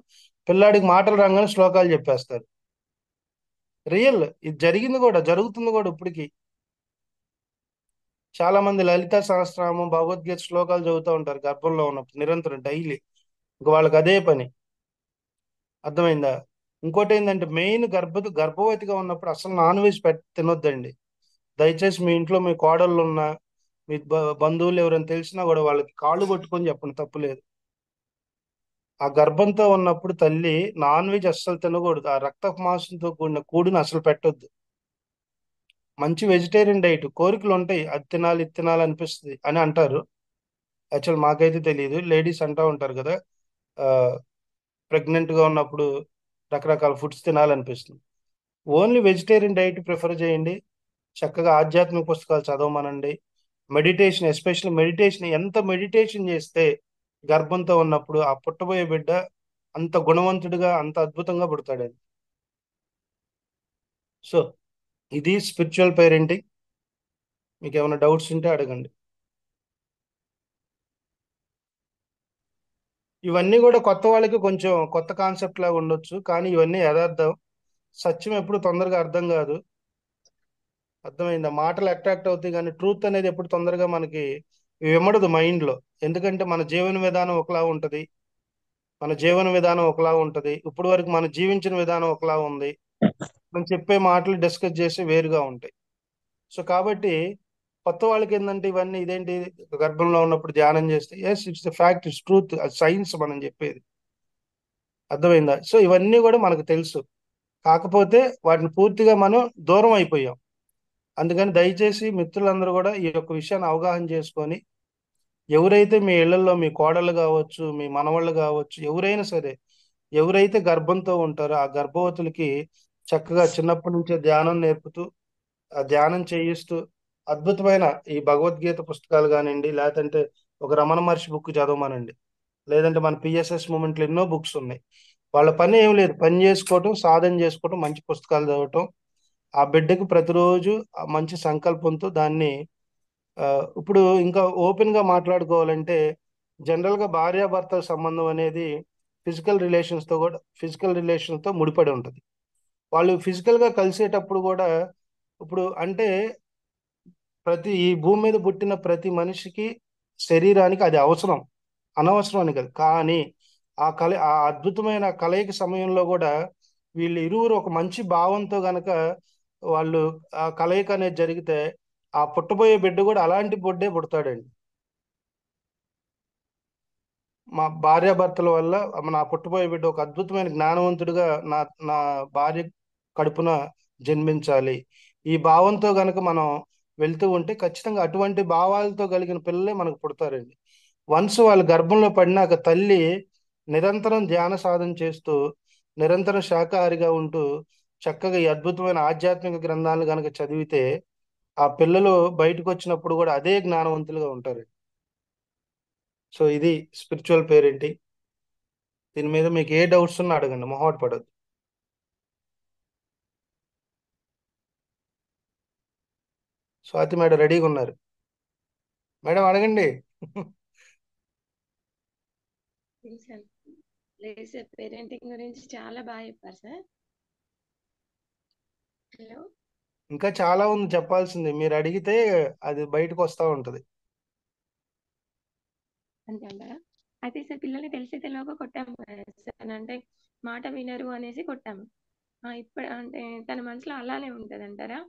పిల్లాడికి మాటలు రాగానే శ్లోకాలు చెప్పేస్తారు. రియల్, ఇది జరిగింది కూడా, జరుగుతుంది కూడా ఇప్పటికి. చాలా మంది లలిత సహస్రనామం భగవద్గీత శ్లోకాలు చదువుతూ ఉంటారు గర్భంలో ఉన్నప్పుడు నిరంతరం డైలీ. ఇంక వాళ్ళకి అదే పని. అర్థమైందా? ఇంకోటి ఏంటంటే మెయిన్ గర్భవతిగా ఉన్నప్పుడు అసలు నాన్ వెజ్ తినొద్దండి. దయచేసి మీ ఇంట్లో మీ కోడళ్ళు ఉన్నా, మీ బంధువులు ఎవరైనా తెలిసినా కూడా వాళ్ళకి కాళ్ళు పట్టుకొని చెప్పండి, తప్పులేదు. ఆ గర్భంతో ఉన్నప్పుడు తల్లి నాన్ వెజ్ అస్సలు తినకూడదు, ఆ రక్త మాంసంతో కూడిన కూడిని అసలు పెట్టొద్దు. మంచి వెజిటేరియన్ డైట్, కోరికలు ఉంటాయి, అది తినాలి ఇది తినాలి అనిపిస్తుంది అని అంటారు. యాక్చువల్ మాకైతే తెలియదు, లేడీస్ అంటా ఉంటారు కదా, ప్రెగ్నెంట్ గా ఉన్నప్పుడు రకరకాల ఫుడ్స్ తినాలనిపిస్తుంది. ఓన్లీ వెజిటేరియన్ డైట్ ప్రిఫర్ చేయండి. చక్కగా ఆధ్యాత్మిక పుస్తకాలు చదవమనండి. మెడిటేషన్, ఎస్పెషల్లీ మెడిటేషన్, ఎంత మెడిటేషన్ చేస్తే గర్భంతో ఉన్నప్పుడు ఆ పుట్టబోయే బిడ్డ అంత గుణవంతుడిగా అంత అద్భుతంగా పుడతాడండి. సో ఇది స్పిరిచువల్ పేరెంటింగ్. మీకు ఏమైనా డౌట్స్ ఉంటే అడగండి. ఇవన్నీ కూడా కొత్త వాళ్ళకి కొంచెం కొత్త కాన్సెప్ట్ లాగా ఉండొచ్చు, కానీ ఇవన్నీ యథార్థం. సత్యం ఎప్పుడు తొందరగా అర్థం కాదు. అర్థమైందా? మాటలు అట్రాక్ట్ అవుతాయి కానీ ట్రూత్ అనేది ఎప్పుడు తొందరగా మనకి విమడదు మైండ్ లో. ఎందుకంటే మన జీవన విధానం ఒకలా ఉంటది, మన జీవన విధానం ఒకలా ఉంటది, ఇప్పుడు వరకు మనం జీవించిన విధానం ఒకలా ఉంది, మనం చెప్పే మాటలు డిస్కస్ చేసి వేరుగా ఉంటాయి. సో కాబట్టి కొత్త వాళ్ళకి ఏంటంటే ఇవన్నీ ఇదేంటి, గర్భంలో ఉన్నప్పుడు ధ్యానం చేస్తే, yes it's the fact, it's truth, అది సైన్స్ మనం చెప్పేది. అర్థమైందా? సో ఇవన్నీ కూడా మనకు తెలుసు. కాకపోతే వాటిని పూర్తిగా మనం దూరం అయిపోయాం. అందుకని దయచేసి మిత్రులందరూ కూడా ఈ యొక్క విషయాన్ని అవగాహన చేసుకొని, ఎవరైతే మీ ఇళ్లలో మీ కోడళ్ళు కావచ్చు, మీ మనవళ్ళు కావచ్చు, ఎవరైనా సరే, ఎవరైతే గర్భంతో ఉంటారో ఆ గర్భవతులకి చక్కగా చిన్నప్పటి నుంచే ధ్యానం నేర్పుతూ, ఆ ధ్యానం చేయిస్తూ, అద్భుతమైన ఈ భగవద్గీత పుస్తకాలు కానివ్వండి, లేదంటే ఒక రమణ మహర్షి బుక్ చదవమనండి, లేదంటే మన పిఎస్ఎస్ మూమెంట్లు ఎన్నో బుక్స్ ఉన్నాయి. వాళ్ళ పని ఏం లేదు, పని చేసుకోవటం, సాధన చేసుకోవటం, మంచి పుస్తకాలు చదవటం, ఆ బిడ్డకు ప్రతిరోజు ఆ మంచి సంకల్పంతో దాన్ని ఆ, ఇప్పుడు ఇంకా ఓపెన్ గా మాట్లాడుకోవాలంటే, జనరల్ గా భార్యాభర్తల సంబంధం అనేది ఫిజికల్ రిలేషన్స్ తో ముడిపడి ఉంటుంది. వాళ్ళు ఫిజికల్ గా కలిసేటప్పుడు కూడా, ఇప్పుడు అంటే ఈ భూమి మీద పుట్టిన ప్రతి మనిషికి శరీరానికి అది అవసరం, అనవసరం అని కాదు. కానీ ఆ అద్భుతమైన కలయిక సమయంలో కూడా వీళ్ళు ఇరువురు ఒక మంచి భావంతో గనక వాళ్ళు ఆ కలయిక అనేది జరిగితే, ఆ పుట్టబోయే బిడ్డ కూడా అలాంటి బొడ్డే పుడతాడండి. మా భార్యాభర్తల వల్ల నా పుట్టబోయే బిడ్డ ఒక అద్భుతమైన జ్ఞానవంతుడిగా నా నా భార్య కడుపున జన్మించాలి. ఈ భావంతో గనక మనం వెళ్తూ ఉంటే ఖచ్చితంగా అటువంటి భావాలతో కలిగిన పిల్లలే మనకు పుడతారండి. వన్స్ వాళ్ళు గర్భంలో పడినాక తల్లి నిరంతరం ధ్యాన సాధన చేస్తూ, నిరంతరం శాకాహారిగా ఉంటూ, చక్కగా ఈ అద్భుతమైన ఆధ్యాత్మిక గ్రంథాలను గనక చదివితే, ఆ పిల్లలు బయటకు వచ్చినప్పుడు కూడా అదే జ్ఞానవంతులుగా ఉంటారు. సో ఇది స్పిరిచువల్ పేరెంటింగ్. దీని మీద మీకు ఏ డౌట్స్ ఉన్నా అడగండి, మొహమాట పడద్దు. స్వాతి మేడం రెడీగా ఉన్నారు. మేడం అడగండి. సార్ లేదు సార్, పేరెంటింగ్ గురించి చాలా బాగా చెప్పారు సార్. హలో. ఇంకా చాలా ఉంది చెప్పాల్సింది, మీరు అడిగితే అది బయటకు వస్తూ ఉంటది. అంతే అంటారా? అయితే సార్ పిల్లల్ని తెలిసి తెలియక కొట్టాము కదా సార్, అంటే మాట వినరు అనేసి కొట్టాము. ఇప్పుడు అంటే తన మనసులో అలానే ఉంటది అంటారా?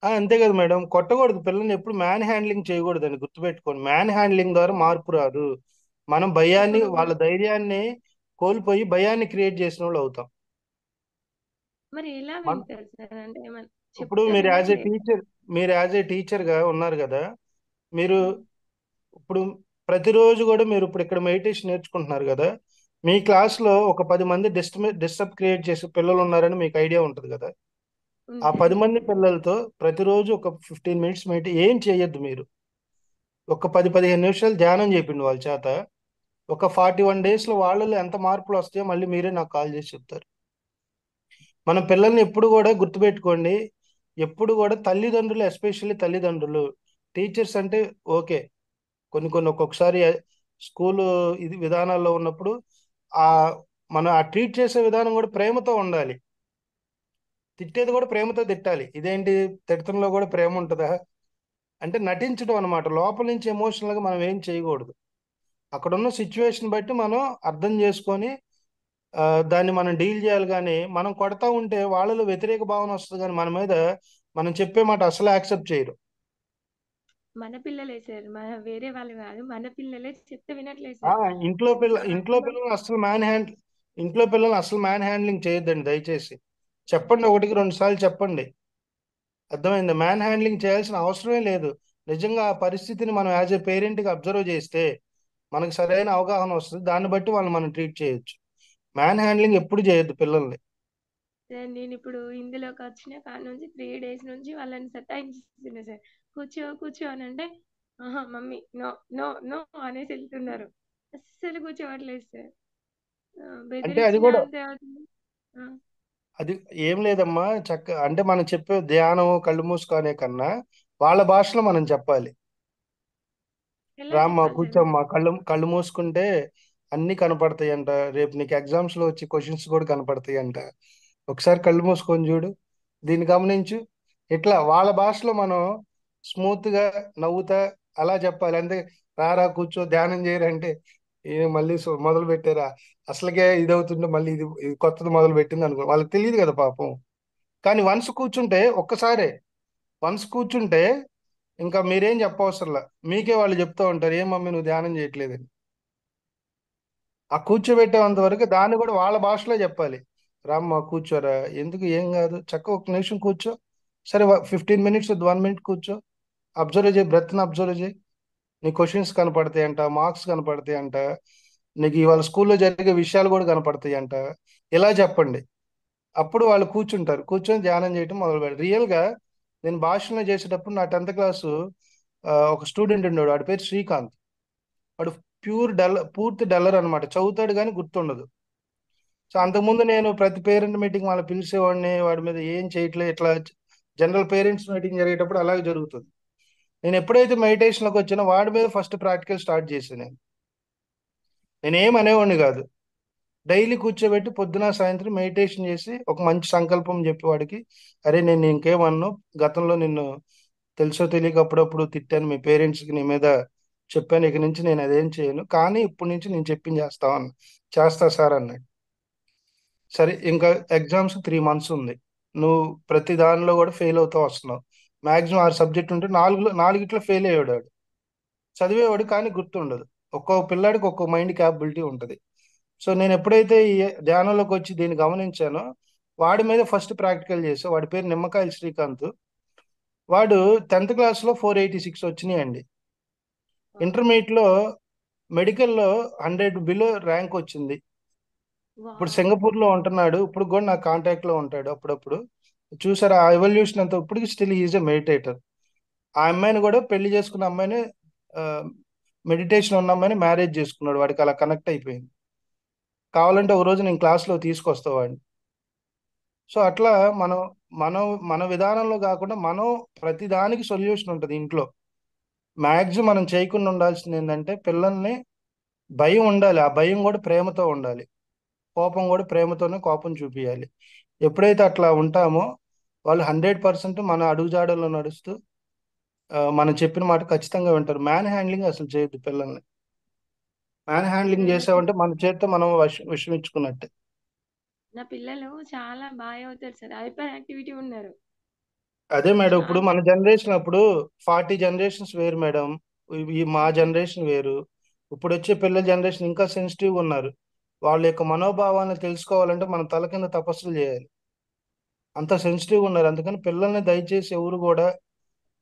అంతే కదా మేడం, కొట్టకూడదు పిల్లల్ని, ఎప్పుడు మ్యాన్ హ్యాండ్లింగ్ చేయకూడదు అని గుర్తుపెట్టుకోండి. మ్యాన్ హ్యాండ్లింగ్ ద్వారా మార్పు రాదు. మనం భయాన్ని, ఇప్పుడు వాళ్ళ ధైర్యాన్ని కోల్పోయి భయాన్ని క్రియేట్ చేసిన వాళ్ళు అవుతాం. మరి ఎలా మన వింటారు సార్? అంటే ఏమన్నా ఇప్పుడు చెప్తే మీరు యాజ్ ఏ వినట్లేదు. టీచర్ మీరు యాజ్ ఏ టీచర్ గా ఉన్నారు కదా, మీరు ఉమ్, ఇప్పుడు ప్రతిరోజు కూడా మీరు ఇప్పుడు ఇక్కడ మెడిటేషన్ నేర్చుకుంటున్నారు కదా, మీ క్లాస్ లో ఒక 10 మంది డిస్టర్బ్ క్రియేట్ చేసే పిల్లలు ఉన్నారని మీకు ఐడియా ఉంటుంది కదా. ఆ పది ఉంటుంది. మంది పిల్లలతో ప్రతిరోజు ఒక 15 మినిట్స్ ఏం చేయొద్దు మీరు. ఒక 10-15 నిమిషాలు ధ్యానం చేయండి వాళ్ళ చేత. ఒక 41 డేస్ లో వాళ్ళలో ఎంత మార్పులు వస్తాయో మళ్ళీ మీరే నాకు కాల్ చేసి చెప్తారు. మన పిల్లల్ని ఎప్పుడు కూడా గుర్తుపెట్టుకోండి, ఎప్పుడు కూడా తల్లిదండ్రులు, ఎస్పెషల్లీ తల్లిదండ్రులు, టీచర్స్ అంటే ఓకే, కొన్ని కొన్ని ఒక్కొక్కసారి స్కూల్ ఇది విధానాల్లో ఉన్నప్పుడు ఆ మనం ఆ ట్రీట్ చేసే విధానం కూడా ప్రేమతో ఉండాలి. తిట్టేది కూడా ప్రేమతో తిట్టాలి. ఇదేంటి, తిట్టడంలో కూడా ప్రేమ ఉంటుందా అంటే నటించడం అనమాట. లోపల నుంచి ఎమోషనల్ గా మనం ఏం చేయకూడదు. అక్కడ ఉన్న సిచ్యువేషన్ బట్టి మనం అర్థం చేసుకొని ఆ, దాన్ని మనం డీల్ చేయాలి. కానీ మనం కొడతా ఉంటే వాళ్ళలో వ్యతిరేక భావన వస్తుంది, కానీ మన మీద మనం చెప్పే మాట అసలు యాక్సెప్ట్ చేయరు. మన పిల్లలే సార్, మన వేరే వాళ్ళు కాదు, మన పిల్లలే చెప్తే వినట్లేదు ఆ, సార్. ఇంట్లో పిల్లల్ని అసలు ఇంట్లో పిల్లల్ని అసలు మ్యాన్ హ్యాండ్లింగ్ చేయొద్దండి దయచేసి. చెప్పండి, 1-2 సార్లు చెప్పండి. అర్థమైంది, మ్యాన్ హ్యాండ్లింగ్ చేయాల్సిన అవసరమే లేదు. నిజంగా ఆ పరిస్థితిని మనం యాజ్ ఏ పేరెంట్గా అబ్జర్వ్ చేస్తే మనకు సరైన అవగాహన వస్తుంది. దాన్ని బట్టి వాళ్ళని మనం ట్రీట్ చేయొచ్చు. మ్యాన్ హ్యాండ్లింగ్ ఎప్పుడు చేయొద్దు పిల్లల్ని. సార్ నేను ఇప్పుడు ఇందులోకి వచ్చిన కాడ నుంచి 3 డేస్ నుంచి వాళ్ళని సతాయించుతున్నా సార్. కూర్చో కూర్చో అని అంటే, ఆహా మమ్మీ నో నో నో అనేసి వెళ్తున్నారు. అస్సలు కూర్చోవట్లేదు సార్. అంటే అది బెదిరించినా కూడా, అంతే అవుతుంది. ఆ, అది ఏం లేదమ్మా, అంటే మనం చెప్పే ధ్యానం కళ్ళు మూసుకునే కన్నా వాళ్ళ భాషలో మనం చెప్పాలి. ఎలా రామ్మా చెప్పాలి సార్ మరి? కూర్చోమ్మా, కళ్ళు కళ్ళు మూసుకుంటే అన్ని కనపడతాయి అంట, రేపు నీకు ఎగ్జామ్స్ లో వచ్చి క్వశ్చన్స్ కూడా కనపడతాయి అంట, ఒకసారి కళ్ళు మూసుకొని చూడు, దీన్ని గమనించు. ఇట్లా వాళ్ళ భాషలో మనం స్మూత్ గా నవ్వుతా అలా చెప్పాలి. అంటే రారా కూర్చో ధ్యానం చేయరంటే మళ్ళీ మొదలు పెట్టారా, అసలుకే ఇది అవుతుంటే మళ్ళీ ఇది కొత్తది మొదలు పెట్టింది అనుకో, వాళ్ళకి తెలియదు కదా పాపం. కానీ వన్స్ కూర్చుంటే ఇంకా మీరేం చెప్పవసరంలా, మీకే వాళ్ళు చెప్తూ ఉంటారు, ఏం మమ్మీ నువ్వు ధ్యానం చేయట్లేదని. ఆ కూర్చోబెట్టేంత వరకు దాన్ని కూడా వాళ్ళ భాషలో చెప్పాలి. రామ్మ కూర్చోరా, ఎందుకు ఏం కాదు, చక్కగా ఒక నిమిషం కూర్చో, సరే 15 మినిట్స్ 1 మినిట్ కూర్చో, అబ్జర్వ్ చేయి, బ్రెత్ని అబ్జర్వ్ చేయి, నీ క్వశ్చన్స్ కనపడతాయి అంట, మార్క్స్ కనపడతాయి అంట, నీకు ఇవాళ స్కూల్లో జరిగే విషయాలు కూడా కనపడతాయి అంట. ఇలా చెప్పండి. అప్పుడు వాళ్ళు కూర్చుంటారు, కూర్చొని ధ్యానం చేయటం మొదలు పెడతారు. రియల్గా నేను భాషణ చేసేటప్పుడు నా 10th క్లాసు ఒక స్టూడెంట్ ఉండేవాడు, వాడి పేరు శ్రీకాంత్. వాడు పూర్తి డల్లర్ అనమాట, చదువుతాడు కానీ గుర్తుండదు. సో అంతకుముందు నేను ప్రతి పేరెంట్ మీటింగ్ వాళ్ళని పిలిచేవాడిని, వాడి మీద ఏం చేయట్లే, ఇట్లా జనరల్ పేరెంట్స్ మీటింగ్ జరిగేటప్పుడు అలాగే జరుగుతుంది. నేను ఎప్పుడైతే మెడిటేషన్లోకి వచ్చినా వాడి మీద ఫస్ట్ ప్రాక్టికల్ స్టార్ట్ చేశాను. నేను ఏం అనేవాడిని కాదు, డైలీ కూర్చోబెట్టి పొద్దున సాయంత్రం మెడిటేషన్ చేసి ఒక మంచి సంకల్పం చెప్పి వాడికి, అరే నేను ఇంకేమన్నాను, గతంలో నిన్ను తెలుసో తెలియక అప్పుడప్పుడు తిట్టాను, మీ పేరెంట్స్కి నీ మీద చెప్పాను, ఇక నుంచి నేను అదేం చేయను, కానీ ఇప్పటి నుంచి నేను చెప్పింది చేస్తా సార్ అన్నాడు. సరే ఇంకా ఎగ్జామ్స్ 3 మంత్స్ ఉంది, నువ్వు ప్రతి దానిలో కూడా ఫెయిల్ అవుతూ వస్తున్నావు. మాక్సిమం 6 సబ్జెక్ట్ ఉంటే నాలుగిట్లో ఫెయిల్ అయ్యాడు వాడు. చదివేవాడు కానీ గుర్తుండదు. ఒక్కో పిల్లాడికి ఒక్కో మైండ్ క్యాపబిలిటీ ఉంటుంది. సో నేను ఎప్పుడైతే ఈ ధ్యానంలోకి వచ్చి దీన్ని గమనించానో, వాడి మీద ఫస్ట్ ప్రాక్టికల్ చేసా. వాడి పేరు నిమ్మకాయల శ్రీకాంత్. వాడు 10th క్లాస్లో 486 వచ్చినాయండి. ఇంటర్మీడియట్లో మెడికల్లో 100 బిలో ర్యాంక్ వచ్చింది. ఇప్పుడు వావ్. సింగపూర్లో ఉంటున్నాడు, ఇప్పుడు కూడా నా కాంటాక్ట్లో ఉంటాడు అప్పుడప్పుడు. చూసారా ఆ ఎవల్యూషన్ అంతా, ఇప్పటికి స్టిల్ ఈజ్ ఎ మెడిటేటర్. ఆ అమ్మాయిని కూడా పెళ్లి చేసుకున్న అమ్మాయిని, మెడిటేషన్ ఉన్న అమ్మాయిని మ్యారేజ్ చేసుకున్నాడు, వాడికి అలా కనెక్ట్ అయిపోయింది. కావాలంటే ఒక రోజు నేను క్లాస్లో తీసుకొస్తా వాడిని. సో అట్లా మనం మనం మన విధానంలో కాకుండా మనం ప్రతి దానికి సొల్యూషన్ ఉంటుంది ఇంట్లో. మ్యాక్సిమం మనం చేయకుండా ఉండాల్సింది ఏంటంటే, పిల్లల్ని భయం ఉండాలి, ఆ భయం కూడా ప్రేమతో ఉండాలి, కోపం కూడా ప్రేమతోనే కోపం చూపించాలి. ఎప్పుడైతే అట్లా ఉంటామో వాళ్ళు 100% మన అడుగుజాడల్లో నడుస్తూ మనం చెప్పిన మాట ఖచ్చితంగా వింటారు. మ్యాన్ హ్యాండ్లింగ్ అసలు చేయొద్దు పిల్లల్ని. మ్యాన్ హ్యాండ్లింగ్ ఈవెన్ చేసామంటే మన చేత్తో మనం విషం ఇచ్చుకున్నట్టే. నా పిల్లలు చాలా బాగా అవుతారు సార్, హైపర్ యాక్టివిటీ ఉన్నారు అదే మేడం, ఇప్పుడు చాలా. మన జనరేషన్ అప్పుడు 40 జనరేషన్స్ వేరు మేడం, ఈ మా జనరేషన్ వేరు. ఇప్పుడు వచ్చే పిల్లల జనరేషన్ ఇంకా సెన్సిటివ్గా ఉన్నారు. వాళ్ళ యొక్క మనోభావాలను తెలుసుకోవాలంటే మనం తల కింద తపస్సులు చేయాలి, అంత సెన్సిటివ్గా ఉన్నారు. అందుకని పిల్లల్ని దయచేసి ఎవరు కూడా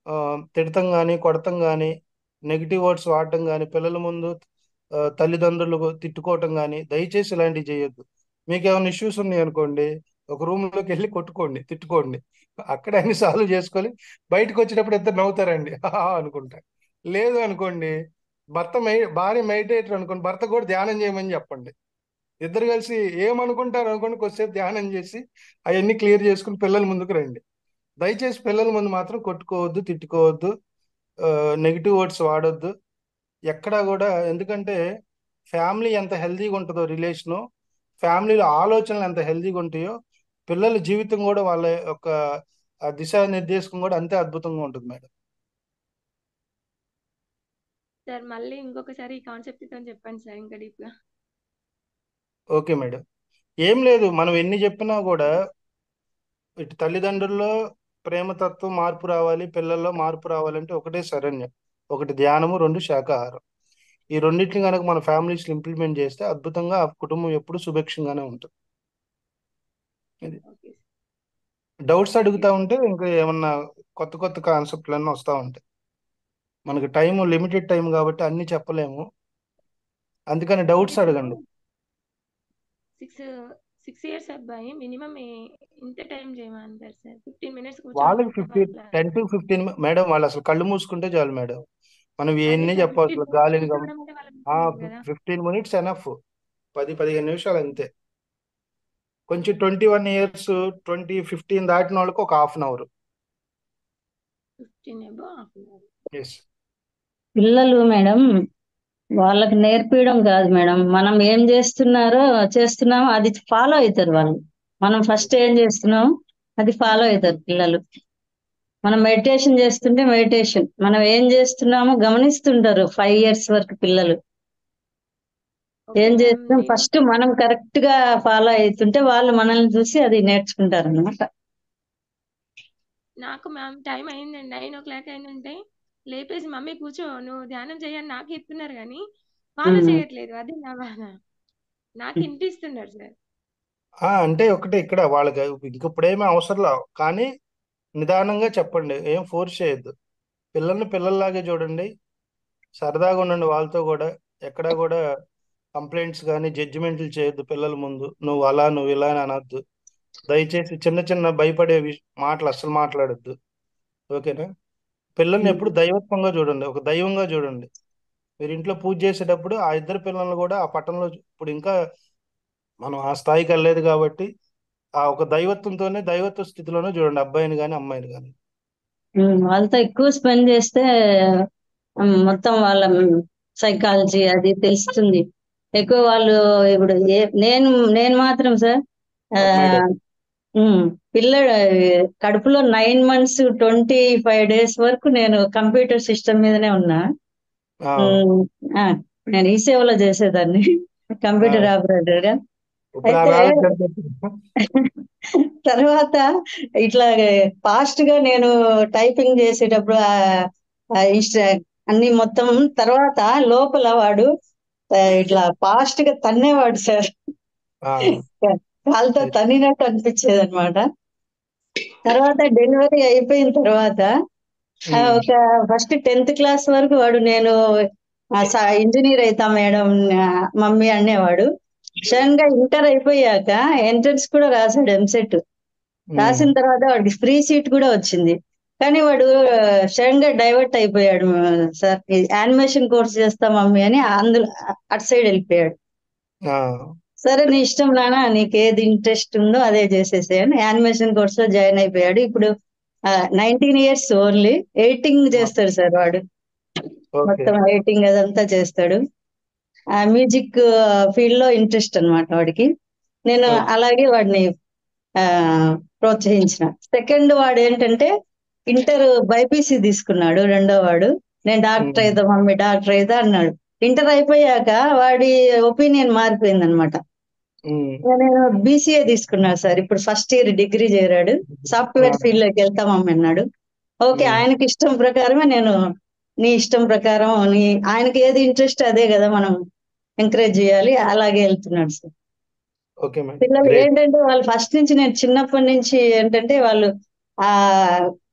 ఆ, తిడతం కానీ కొడతం కానీ నెగిటివ్ వర్డ్స్ వాడటం కానీ పిల్లల ముందు తల్లిదండ్రులు తిట్టుకోవటం కానీ దయచేసి ఇలాంటివి చేయొద్దు. మీకు ఏమైనా ఇష్యూస్ ఉన్నాయి అనుకోండి, ఒక రూమ్లోకి వెళ్ళి కొట్టుకోండి, తిట్టుకోండి, అక్కడ అన్ని సాల్వ్ చేసుకొని బయటకు వచ్చేటప్పుడు ఇద్దరు నవ్వుతారండి "ఆహా" అనుకుంటా. లేదు అనుకోండి, భార్య మెడిటేటర్ అనుకోండి, భర్త కూడా ధ్యానం చేయమని చెప్పండి. ఇద్దరు కలిసి ఏమనుకుంటారు అనుకోండి, కొద్దిసేపు ధ్యానం చేసి అవన్నీ క్లియర్ చేసుకుని పిల్లల ముందుకు రండి. దయచేసి పిల్లల ముందు మాత్రం కొట్టుకోవద్దు, తిట్టుకోవద్దు, నెగిటివ్ వర్డ్స్ వాడొద్దు ఎక్కడా కూడా. ఎందుకంటే ఫ్యామిలీ ఎంత హెల్తీగా ఉంటుందో రిలేషను, ఫ్యామిలీలో ఆలోచనలు ఎంత హెల్తీగా ఉంటాయో పిల్లల జీవితం కూడా, వాళ్ళ యొక్క దిశానిర్దేశం కూడా అంతే అద్భుతంగా ఉంటుంది మేడం. సార్ మళ్ళీ ఇంకొకసారి ఈ కాన్సెప్ట్ తో చెప్పండి సార్, ఇంకా డీప్ గా. Okay madam. ఏం లేదు, మనం ఎన్ని చెప్పినా కూడా ఇటు తల్లిదండ్రుల్లో ప్రేమతత్వం మార్పు రావాలి, పిల్లల్లో మార్పు రావాలంటే ఒకటే శరణ్యం, ఒకటి ధ్యానము, రెండు శాకాహారం. ఈ రెండింటిని కనుక మన ఫ్యామిలీస్లో ఇంప్లిమెంట్ చేస్తే అద్భుతంగా ఆ కుటుంబం ఎప్పుడు సుభిక్షంగానే ఉంటుంది. ఇది ఓకే డౌట్స్ థ్యాంక్ యూ అడుగుతా సార్. ఉంటే ఇంకా ఏమన్నా కొత్త కొత్త కాన్సెప్ట్లు అన్నీ వస్తూ ఉంటాయి. మనకి టైం లిమిటెడ్ టైం కాబట్టి అన్ని చెప్పలేము, అందుకని అంటే డౌట్స్ ఇప్పుడు అడగండి. 6 6 ఇయర్స్ అబ్బాయి మినిమం ఇంత టైం చేయమంటారు సార్? 15 మినిట్స్ వాళ్ళకి కూర్చోమంటారా 10 to 15 మేడం, వాళ్ళు అసలు కళ్ళు మూసుకుంటే చాలు మేడం, మనం అదే ఇవన్నీ సార్, 15 చెప్పవసలు మినిట్స్ గాలిని కూర్చోవడం అంటే వాళ్ళకి తెలియదు కదా. 15 మినిట్స్ ఎనఫ్, 10-15 నిమిషాలు అంతే. కొంచెం 21 ఇయర్స్ 15 దాటిన వాళ్ళకి ఒక half 1 hour. 15 above half an hour. Yes. పిల్లలు మేడం వాళ్ళకి నేర్పించడం కాదు మేడం, మనం ఏం చేస్తున్నామో అది ఫాలో అవుతారు వాళ్ళు. మనం ఫస్ట్ ఏం చేస్తున్నాం అది ఫాలో అవుతారు పిల్లలు. మనం మెడిటేషన్ చేస్తుంటే మెడిటేషన్ మనం ఏం చేస్తున్నామో గమనిస్తుంటారు 5 ఇయర్స్ వరకు పిల్లలు. ఓకే ఏం మ్యామ్, చేస్తున్నాం నేను ఫస్ట్ మనం కరెక్ట్ గా ఫాలో అవుతుంటే వాళ్ళు మనల్ని చూసి అది నేర్చుకుంటారు అనమాట. నాకు మ్యామ్ టైం అయిందండి, 9 o'clock అయిందంటే లేపేసి మమ్మీ కూర్చో నువ్వు ధ్యానం చేయని నాకు చెప్తున్నారు కానీ ఫాలో చేయట్లేదు, అది నా బాధ. నాకు వినిపిస్తున్నాడు సార్. అంటే ఒకటే ఇక్కడ వాళ్ళకి ఇంకప్పుడేమీ అవసరంలా, కానీ నిదానంగా చెప్పండి, ఏం ఫోర్స్ చేయొద్దు. పిల్లల్ని పిల్లల్లాగే చూడండి, సరదాగా ఉండండి వాళ్ళతో కూడా. ఎక్కడా కూడా కంప్లైంట్స్ కానీ జడ్జిమెంట్లు చేయొద్దు పిల్లల ముందు. నువ్వు అలా నువ్వు ఇలా అని అనొద్దు. దయచేసి చిన్న చిన్న భయపడే మాటలు అస్సలు మాట్లాడొద్దు. ఓకేనా? పిల్లల్ని ఎప్పుడు దైవత్వంగా చూడండి, ఒక దైవంగా చూడండి. మీరు ఇంట్లో పూజ చేసేటప్పుడు ఆ ఇద్దరు పిల్లల్ని కూడా ఆ పట్టణంలో ఇప్పుడు ఇంకా మనం ఆ స్థాయికి వెళ్ళలేదు కాబట్టి ఆ ఒక దైవత్వంతోనే, దైవత్వ స్థితిలోనే చూడండి అబ్బాయిని కానీ అమ్మాయిని కానీ. వాళ్ళతో ఎక్కువ స్పెండ్ చేస్తే మొత్తం వాళ్ళ సైకాలజీ అది తెలుస్తుంది. ఎక్కువ వాళ్ళు ఇప్పుడు నేను నేను మాత్రం సార్ ఆ, మేడం. ఉమ్, పిల్లడు కడుపులో 9 months 25 days వరకు నేను కంప్యూటర్ సిస్టమ్ మీదనే ఉన్నా. ఆ, ఉమ్, ఆ, నేను ఈ సేవలో చేసేదాన్ని ఆ. కంప్యూటర్ ఆపరేటర్ గా. ఇప్పుడు ఆ అయితే నాలెడ్జ్ ఎంత? తర్వాత ఇట్లా ఫాస్ట్ గా నేను టైపింగ్ చేసేటప్పుడు అన్ని మొత్తం తర్వాత లోపల వాడు ఇట్లా ఫాస్ట్ గా తన్నేవాడు సార్. ఆ, కాలుతో తన్నినట్టు అనిపించేది అనమాట. తర్వాత డెలివరీ అయిపోయిన తర్వాత ఒక ఫస్ట్ 10th class వరకు వాడు నేను ఇంజనీర్ అవుతా మేడం మమ్మీ అనేవాడు. సడన్ గా ఇంటర్ అయిపోయాక ఎంట్రన్స్ కూడా రాశాడు ఎంసెట్. రాసిన తర్వాత వాడికి ఫ్రీ సీట్ కూడా వచ్చింది. కానీ వాడు సడన్ గా డైవర్ట్ అయిపోయాడు సార్. యానిమేషన్ కోర్స్ చేస్తా మమ్మీ అని అందులో అటు సైడ్ వెళ్ళిపోయాడు. ఆ, సరే నీ ఇష్టం నాన్న, నీకు ఏది ఇంట్రెస్ట్ ఉందో అదే చేసేసేయని యానిమేషన్ కోర్స్ లో జాయిన్ అయిపోయాడు. ఇప్పుడు 19 years ఓన్లీ. ఎడిటింగ్ చేస్తాడు సార్ వాడు. ఓకే. మొత్తం ఎడిటింగ్ అదంతా చేస్తాడు. ఆ మ్యూజిక్ ఫీల్డ్ లో ఇంట్రెస్ట్ అన్నమాట వాడికి. నేను ఓకే. అలాగే వాడిని ఆ ప్రోత్సహించిన. సెకండ్ వాడు ఏంటంటే ఇంటర్ బైపీసీ తీసుకున్నాడు. రెండో వాడు నేను డాక్టర్ అయితా మమ్మీ, డాక్టర్ అయితా అన్నాడు. ఇంటర్ అయిపోయాక వాడి ఒపీనియన్ మారిపోయింది అనమాట. నేను బీసీఏ తీసుకున్నాను సార్. ఇప్పుడు ఫస్ట్ ఇయర్ డిగ్రీ చేరాడు. సాఫ్ట్వేర్ ఫీల్డ్ లోకి వెళ్తా మమ్మీ అన్నాడు. ఓకే, ఆయనకి ఇష్టం ప్రకారమే నేను నీ ఇష్టం ప్రకారం ఆయనకి ఏది ఇంట్రెస్ట్ అదే కదా మనం ఎంకరేజ్ చేయాలి. అలాగే వెళ్తున్నాడు సార్. ఓకే మేడం, పిల్లలు గ్రేట్. ఏంటంటే వాళ్ళు ఫస్ట్ నుంచి నేను చిన్నప్పటి నుంచి ఏంటంటే వాళ్ళు ఆ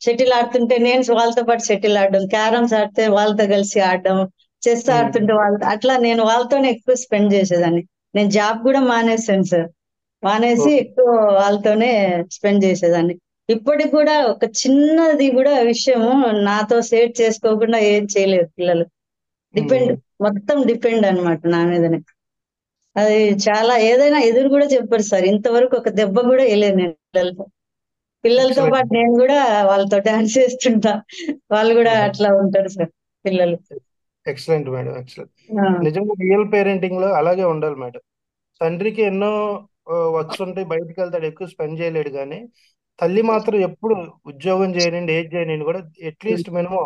షటిల్ ఆడుతుంటే నేను వాళ్ళతో పాటు షటిల్ ఆడడం, క్యారమ్స్ ఆడితే వాళ్ళతో కలిసి ఆడడం, చెస్ ఆడుతుంటే వాళ్ళతో, అట్లా నేను వాళ్ళతోనే ఎక్కువ స్పెండ్ చేసేదాన్ని. నేను జాబ్ కూడా మానేశాను సార్. మానేసి ఓకే. ఎక్కువ వాళ్ళతోనే స్పెండ్ చేసేదాన్ని. ఇప్పటికి కూడా ఒక చిన్నది కూడా విషయము నాతో షేర్ చేసుకోకుండా ఏం చేయలేరు పిల్లలు. డిపెండ్, మొత్తం డిపెండ్ అన్నమాట నా మీదనే. అది చాలా ఏదైనా ఎదురు కూడా చెప్పారు సార్. ఇంతవరకు ఒక దెబ్బ కూడా వేయలేదు నేను పిల్లలతో. పిల్లలతో ఎక్సలెంట్. పాటు నేను కూడా వాళ్ళతో డాన్స్ చేస్తుంటా. వాళ్ళు కూడా అట్లా ఉంటారు సార్ పిల్లలు. Excellent madam, excellent. ఆ, నిజంగా రియల్ పేరెంటింగ్ లో అలాగే ఉండాలి మేడం. తండ్రికి ఎన్నో వర్క్స్ ఉంటాయి, బయటకు వెళ్తాడు, ఎక్కువ స్పెండ్ చేయలేడు. కానీ తల్లి మాత్రం ఎప్పుడు ఉద్యోగం చేయనండి, ఏది చేయనండి కూడా at least minimum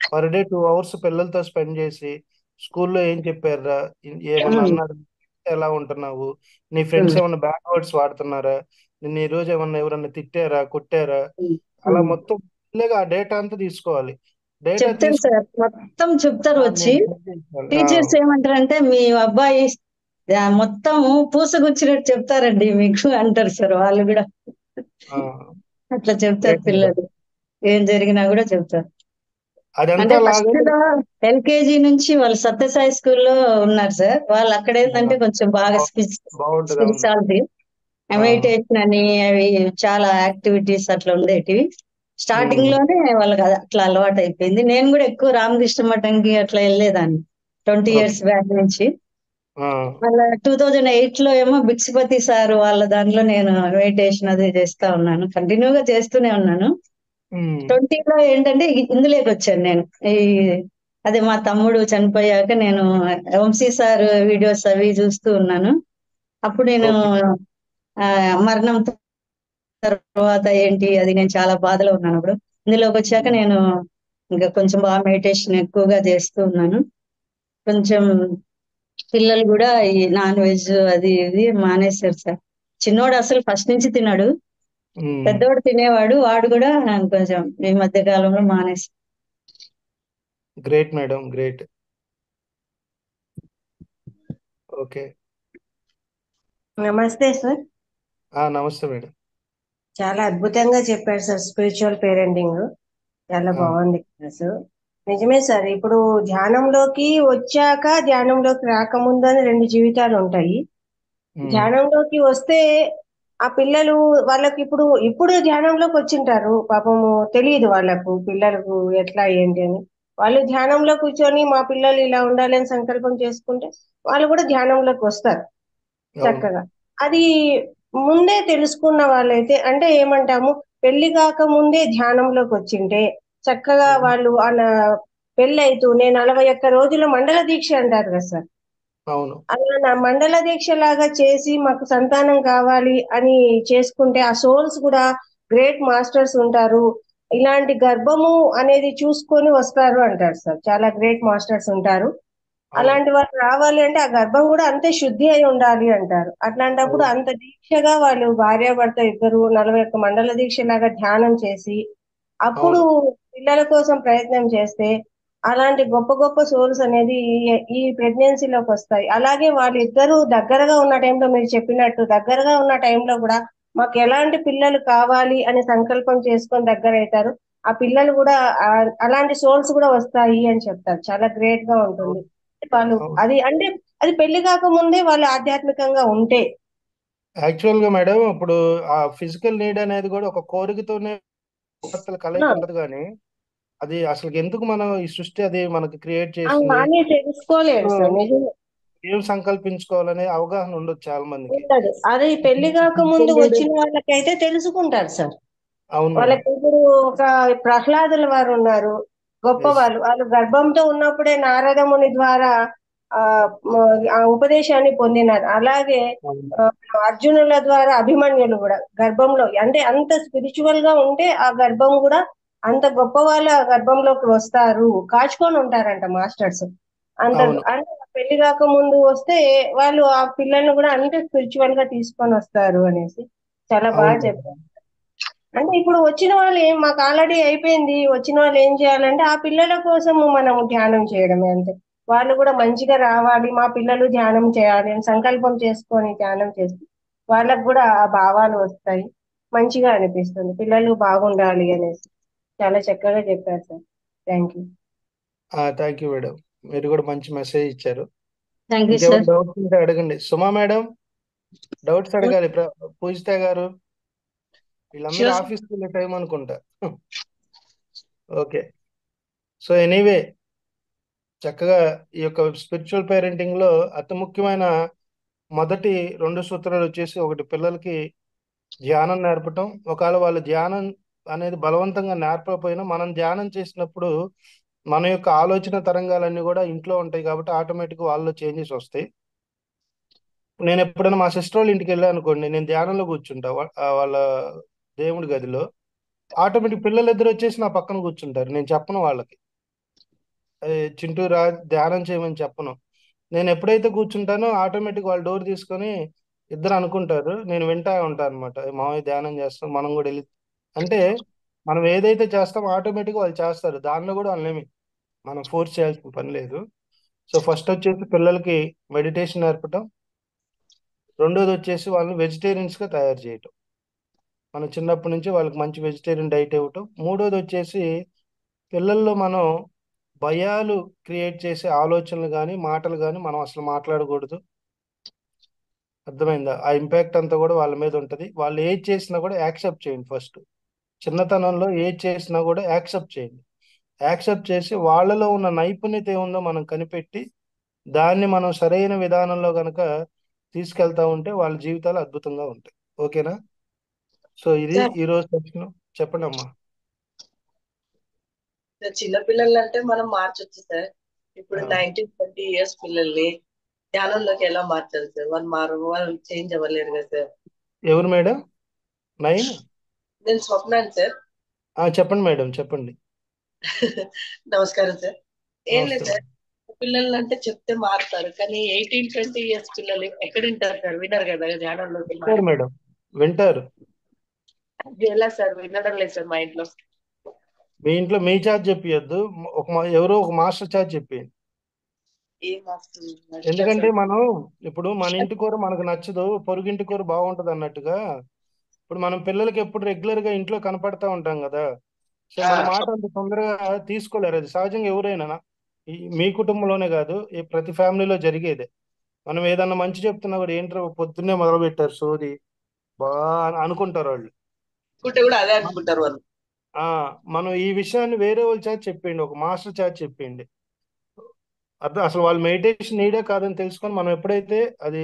per day 2 hours పిల్లలతో స్పెండ్ చేసి, స్కూల్లో ఏం చెప్పారా, ఏమన్నా ఉమ్, అన్నారు, ఎలా ఉంటున్నావు, నీ ఫ్రెండ్స్ ఉమ్, ఏమన్నా బ్యాడ్ వర్డ్స్ వాడుతున్నారా, నిన్ను ఈ రోజు ఏమన్నా ఎవరన్నా తిట్టారా, కొట్టారా, ఉమ్, అలా ఉమ్. మొత్తం పిల్లగా ఆ డేటా అంతా తీసుకోవాలి. డేటా చెప్తారు తీసుకుని సార్, మొత్తం చెప్తారు వచ్చి. నేను send చేయాలి. టీచర్స్ ఏమంటారంటే మీ అబ్బాయి మొత్తం పూసగుచ్చినట్టు చెప్తారండి మీకు అంటారు సార్ వాళ్ళు కూడా. అట్లా చెప్తారు గ్రేట్ మేడం. పిల్లలు, ఏం జరిగినా కూడా చెప్తారు. అదంతా అంటే లాగా. ఫస్ట్ లో ఎల్కేజీ నుంచి వాళ్ళు సత్యసాయి స్కూల్లో ఉన్నారు సార్. వాళ్ళు అక్కడ ఏంటంటే కొంచెం బాగా బాగుంటది, అవును. స్పిరిచువాలిటీ, మెడిటేషన్ అని అవి చాలా యాక్టివిటీస్ అట్లా ఉండేటివి. స్టార్టింగ్ లోనే వాళ్ళకి అట్లా అలవాటు అయిపోయింది. నేను కూడా ఎక్కువ రామకృష్ణ మఠంకి అట్లా వెళ్ళేదాన్ని 20 years ఓకే. బ్యాక్ నుంచి. మళ్ళీ 2008 లో ఏమో బిక్సిపతి సార్ వాళ్ళ దాంట్లో నేను మెడిటేషన్ అది చేస్తా ఉన్నాను, కంటిన్యూగా చేస్తూనే ఉన్నాను. 20లో ఏంటంటే ఇందులోకి వచ్చాను నేను. ఈ అదే మా తమ్ముడు చనిపోయాక నేను వంశీ సార్ వీడియోస్ అవి చూస్తూ ఉన్నాను. అప్పుడు నేను ఓకే. మరణం తర్వాత ఏంటి అది నేను చాలా బాధలో ఉన్నాను. అప్పుడు ఇందులోకి వచ్చాక నేను ఇంకా కొంచెం బాగా మెడిటేషన్ ఎక్కువగా చేస్తూ ఉన్నాను. కొంచెం పిల్లలు కూడా ఈ నాన్ వెజ్ అది ఇది మానేశారు సార్. చిన్నోడు అసలు ఫస్ట్ నుంచి తిన్నాడు, పెద్దోడు తినేవాడు, వాడు కూడా కొంచెం ఈ మధ్య కాలంలో మానేసి. Great madam, great. ఓకే. నమస్తే సార్. నమస్తే మేడం. చాలా అద్భుతంగా చెప్పారు సార్. స్పిరిచువల్ పేరెంటింగ్ చాలా ఆ, బాగుంది క్లాసు. నిజమే సార్. ఇప్పుడు ధ్యానంలోకి వచ్చాక ధ్యానంలోకి రాకముందు అని రెండు జీవితాలు ఉంటాయి. ఉమ్, ధ్యానంలోకి వస్తే ఆ పిల్లలు వాళ్ళకి ఇప్పుడు ధ్యానంలోకి వచ్చింటారు. పాపము తెలియదు వాళ్ళకు పిల్లలకు ఎట్లా ఏంటి అని. వాళ్ళు ధ్యానంలో కూర్చొని మా పిల్లలు ఇలా ఉండాలని సంకల్పం చేసుకుంటే వాళ్ళు కూడా ధ్యానంలోకి వస్తారు అవును చక్కగా. అది ముందే తెలుసుకున్న వాళ్ళైతే అంటే ఏమంటాము, పెళ్లి కాక ముందే ధ్యానంలోకి వచ్చింటే చక్కగా వాళ్ళు అలా పెళ్లి అవుతూనే 41 రోజుల మండల దీక్ష అంటారు కదా సార్. అవును అలా నా మండల దీక్ష లాగా చేసి మాకు సంతానం కావాలి అని చేసుకుంటే ఆ సోల్స్ కూడా గ్రేట్ మాస్టర్స్ ఉంటారు. ఇలాంటి గర్భము అనేది చూసుకొని వస్తారు అంటారు సార్. చాలా గ్రేట్ మాస్టర్స్ ఉంటారు. అవును అలాంటి వాళ్ళు రావాలి అంటే ఆ గర్భం కూడా అంతే శుద్ధి అయి ఉండాలి అంటారు. అట్లాంటప్పుడు అవును అంత దీక్షగా వాళ్ళు భార్యాభర్త ఇద్దరు 41 మండల దీక్ష లాగా ధ్యానం చేసి అప్పుడు అవును పిల్లల కోసం ప్రయత్నం చేస్తే అలాంటి గొప్ప గొప్ప సోల్స్ అనేది ఈ ప్రెగ్నెన్సీలోకి వస్తాయి. అలాగే వాళ్ళిద్దరూ దగ్గరగా ఉన్న టైంలో మీరు చెప్పినట్టు దగ్గరగా ఉన్న టైంలో కూడా మాకు ఎలాంటి పిల్లలు కావాలి అని సంకల్పం చేసుకొని దగ్గర అవుతారు. ఆ పిల్లలు కూడా అలాంటి సోల్స్ కూడా వస్తాయి అని చెప్తారు. చాలా గ్రేట్ గా ఉంటుంది. అవును వాళ్ళు అవును. అది అంటే అది పెళ్లి కాకముందే వాళ్ళు ఆధ్యాత్మికంగా ఉంటే. యాక్చువల్ గా మేడం ఇప్పుడు ఆ ఫిజికల్ నీడ్ అనేది కూడా ఒక కోరికతోనే భర్తల ఆ, కలయిక ఉంటది కానీ అది అసలు ఎందుకు మనం ఈ సృష్టి అది మనకి క్రియేట్ చేసింది, అని తెలుసుకోలేరు సో సార్. నిజమే. ఏం సంకల్పించుకోవాలనే అవగాహన ఉండదు చాలా మందికి. ఉండదు. అదే పెళ్లి కాకముందు ఫిజికల్ నీడ్ వచ్చిన వాళ్ళకైతే తెలుసుకుంటారు సార్. అవును మేడం. వాళ్ళకి ఇప్పుడు ఒక ప్రహ్లాదుల వారు ఉన్నారు, గొప్ప ఎస్. వాళ్ళు. వాళ్ళు గర్భంతో ఉన్నప్పుడే నారదముని ద్వారా ఆ ఆ ఉపదేశాన్ని పొందినారు. అలాగే అవును ఆ, అర్జునుల ద్వారా అభిమన్యులు కూడా గర్భంలో అంటే అంత స్పిరిచువల్ గా ఉంటే ఆ గర్భం కూడా అంత గొప్ప వాళ్ళ గర్భంలోకి వస్తారు. కాచుకొని ఉంటారంట మాస్టర్స్. అంత అవును అంటే పెళ్లి కాక ముందు వస్తే వాళ్ళు ఆ పిల్లల్ని కూడా అంతే స్పిరిచువల్ గా తీసుకొని వస్తారు అనేసి చాలా బాగా అవును మేడం. చెప్పారు. అంటే ఇప్పుడు వచ్చిన వాళ్ళు మాకు ఆల్రెడీ అయిపోయింది, వచ్చిన వాళ్ళు ఏం చేయాలంటే ఆ పిల్లల కోసం మనం ధ్యానం చేయడమే అంతే. వాళ్ళు కూడా మంచిగా రావాలి, మా పిల్లలు ధ్యానం చేయాలి అని సంకల్పం చేసుకొని ధ్యానం చేస్తే వాళ్ళకు కూడా ఆ భావాలు వస్తాయి. మంచిగా అనిపిస్తుంది, పిల్లలు బాగుండాలి అనేసి. చాలా చక్కగా చెప్పారు sir. Thank you. Thank you madam. మీరు కూడా మంచి మెసేజ్ ఇచ్చారు. థ్యాంక్ యూ ఇంకేమైనా సార్. డౌట్స్ ఉంటే అడగండి. సుమా మేడం డౌట్స్ అడగాలి. పూజిత గారు వీళ్ళందరూ షూర్. ఆఫీస్కి వెళ్ళే టైం అనుకుంటా. ఓకే. సో ఎనీవే చక్కగా ఈ యొక్క స్పిరిచువల్ పేరెంటింగ్ లో అతి ముఖ్యమైన మొదటి 2 సూత్రాలు వచ్చేసి, ఒకటి పిల్లలకి ధ్యానం నేర్పటం. ఒకవేళ వాళ్ళు ధ్యానం అనేది బలవంతంగా నేర్పకపోయినా మనం ధ్యానం చేసినప్పుడు మన యొక్క ఆలోచన తరంగాలన్నీ కూడా ఇంట్లో ఉంటాయి కాబట్టి ఆటోమేటిక్ వాళ్ళలో చేంజెస్ వస్తాయి. నేను ఎప్పుడైనా మా సిస్టర్ వాళ్ళ ఇంటికి వెళ్ళాను అనుకోండి, నేను ధ్యానంలో కూర్చుంటా వాళ్ళ దేవుడి గదిలో. ఆటోమేటిక్ పిల్లలు ఇద్దరు వచ్చేసి నా పక్కన కూర్చుంటారు. నేను చెప్పను వాళ్ళకి, చింటూ రా ధ్యానం చేయమని చెప్పను. నేను ఎప్పుడైతే కూర్చుంటానో ఆటోమేటిక్ వాళ్ళు డోర్ తీసుకొని ఇద్దరు అనుకుంటారు, నేను వింటా ఉంటాను అనమాట. మామయ్య ధ్యానం చేస్తాం, మనం కూడా వెళ్ళి అంటే మనం ఏదైతే చేస్తామో ఆటోమేటిక్ వాళ్ళు చేస్తారు. దానిలో కూడా వాళ్ళేమి మనం ఫోర్స్ చేయాల్సిన పని లేదు. సో ఫస్ట్ వచ్చేసి పిల్లలకి మెడిటేషన్ నేర్పటం. రెండోది వచ్చేసి వాళ్ళని వెజిటేరియన్స్ గా తయారు చేయటం. మనం చిన్నప్పటి నుంచి వాళ్ళకి మంచి వెజిటేరియన్ డైట్ ఇవ్వటం. మూడోది వచ్చేసి పిల్లల్లో మనం భయాలు క్రియేట్ చేసే ఆలోచనలు కానీ మాటలు కానీ మనం అసలు మాట్లాడకూడదు. అర్థమైందా? ఆ ఇంపాక్ట్ అంతా కూడా వాళ్ళ మీద ఉంటది. వాళ్ళు ఏది చేసినా కూడా యాక్సెప్ట్ చేయండి ఫస్ట్. చిన్నతనంలో ఏది చేసినా కూడా యాక్సెప్ట్ చేయండి. యాక్సెప్ట్ చేసి వాళ్ళలో ఉన్న నైపుణ్యత ఏముందో మనం కనిపెట్టి దాన్ని మనం సరైన విధానంలో కనుక తీసుకెళ్తా ఉంటే వాళ్ళ జీవితాలు అద్భుతంగా ఉంటాయి. ఓకేనా? సో ఇది సార్ ఈ రోజు సెషన్. చెప్పండి అమ్మా. చిన్న పిల్లలు అంటే మనం మార్చొచ్చు సార్. ఇప్పుడు ఆ, 19-20 years పిల్లల్ని ధ్యానంలోకి ఎలా మార్చాలి సార్? వాళ్ళు చేంజ్ అవ్వలేరు కదా సార్. ఎవరు మేడం? 9. నేను స్వప్నాను సార్. చెప్పండి మేడం, చెప్పండి. నమస్కారం సార్. ఏం లేదు నమస్తే సార్, మేడం. పిల్లలు అంటే చెప్తే మారుతారు, కానీ 18-20 years పిల్లలు ఎక్కడ వింటారు సార్? వినరు కదా ధ్యానంలోకి వింటారు మేడం, వింటారు. అది ఎలా సార్? వినడం లేదు సార్ మా ఇంట్లో. మీ ఇంట్లో మీ చేత చెప్పియద్దు, ఎవరో ఒక మాస్టర్ చేత చెప్పేయండి. ఏం వస్తుంది ఎందుకంటే అసలు మనం ఇప్పుడు మన ఇంటి కూర మనకు నచ్చదు, పొరుగింటి కూర బాగుంటది అన్నట్టుగా ఇప్పుడు మనం పిల్లలకి ఎప్పుడు రెగ్యులర్ గా ఇంట్లో కనపడతా ఉంటాం కదా. సో ఆ, మన మాట అంత తొందరగా తీసుకోలేరు. అది సహజంగా ఎవరైనా మీ కుటుంబంలోనే కాదు, ఈ ప్రతి ఫ్యామిలీలో జరిగేదే. మనం ఏదన్నా మంచి చెప్తున్నా కూడా ఏంట్రా పొద్దున్నే మొదలు పెట్టారు సోది బా అని అనుకుంటారు వాళ్ళు. అనుకుంటే కూడా అదే అనుకుంటారు వాళ్ళు. ఆ మనం ఈ విషయాన్ని వేరే వాళ్ళ చేత చెప్పేయండి, ఒక మాస్టర్ చేత చెప్పేయండి, అర్థం అసలు వాళ్ళు మెడిటేషన్ నీడే కాదని తెలుసుకొని మనం ఎప్పుడైతే అది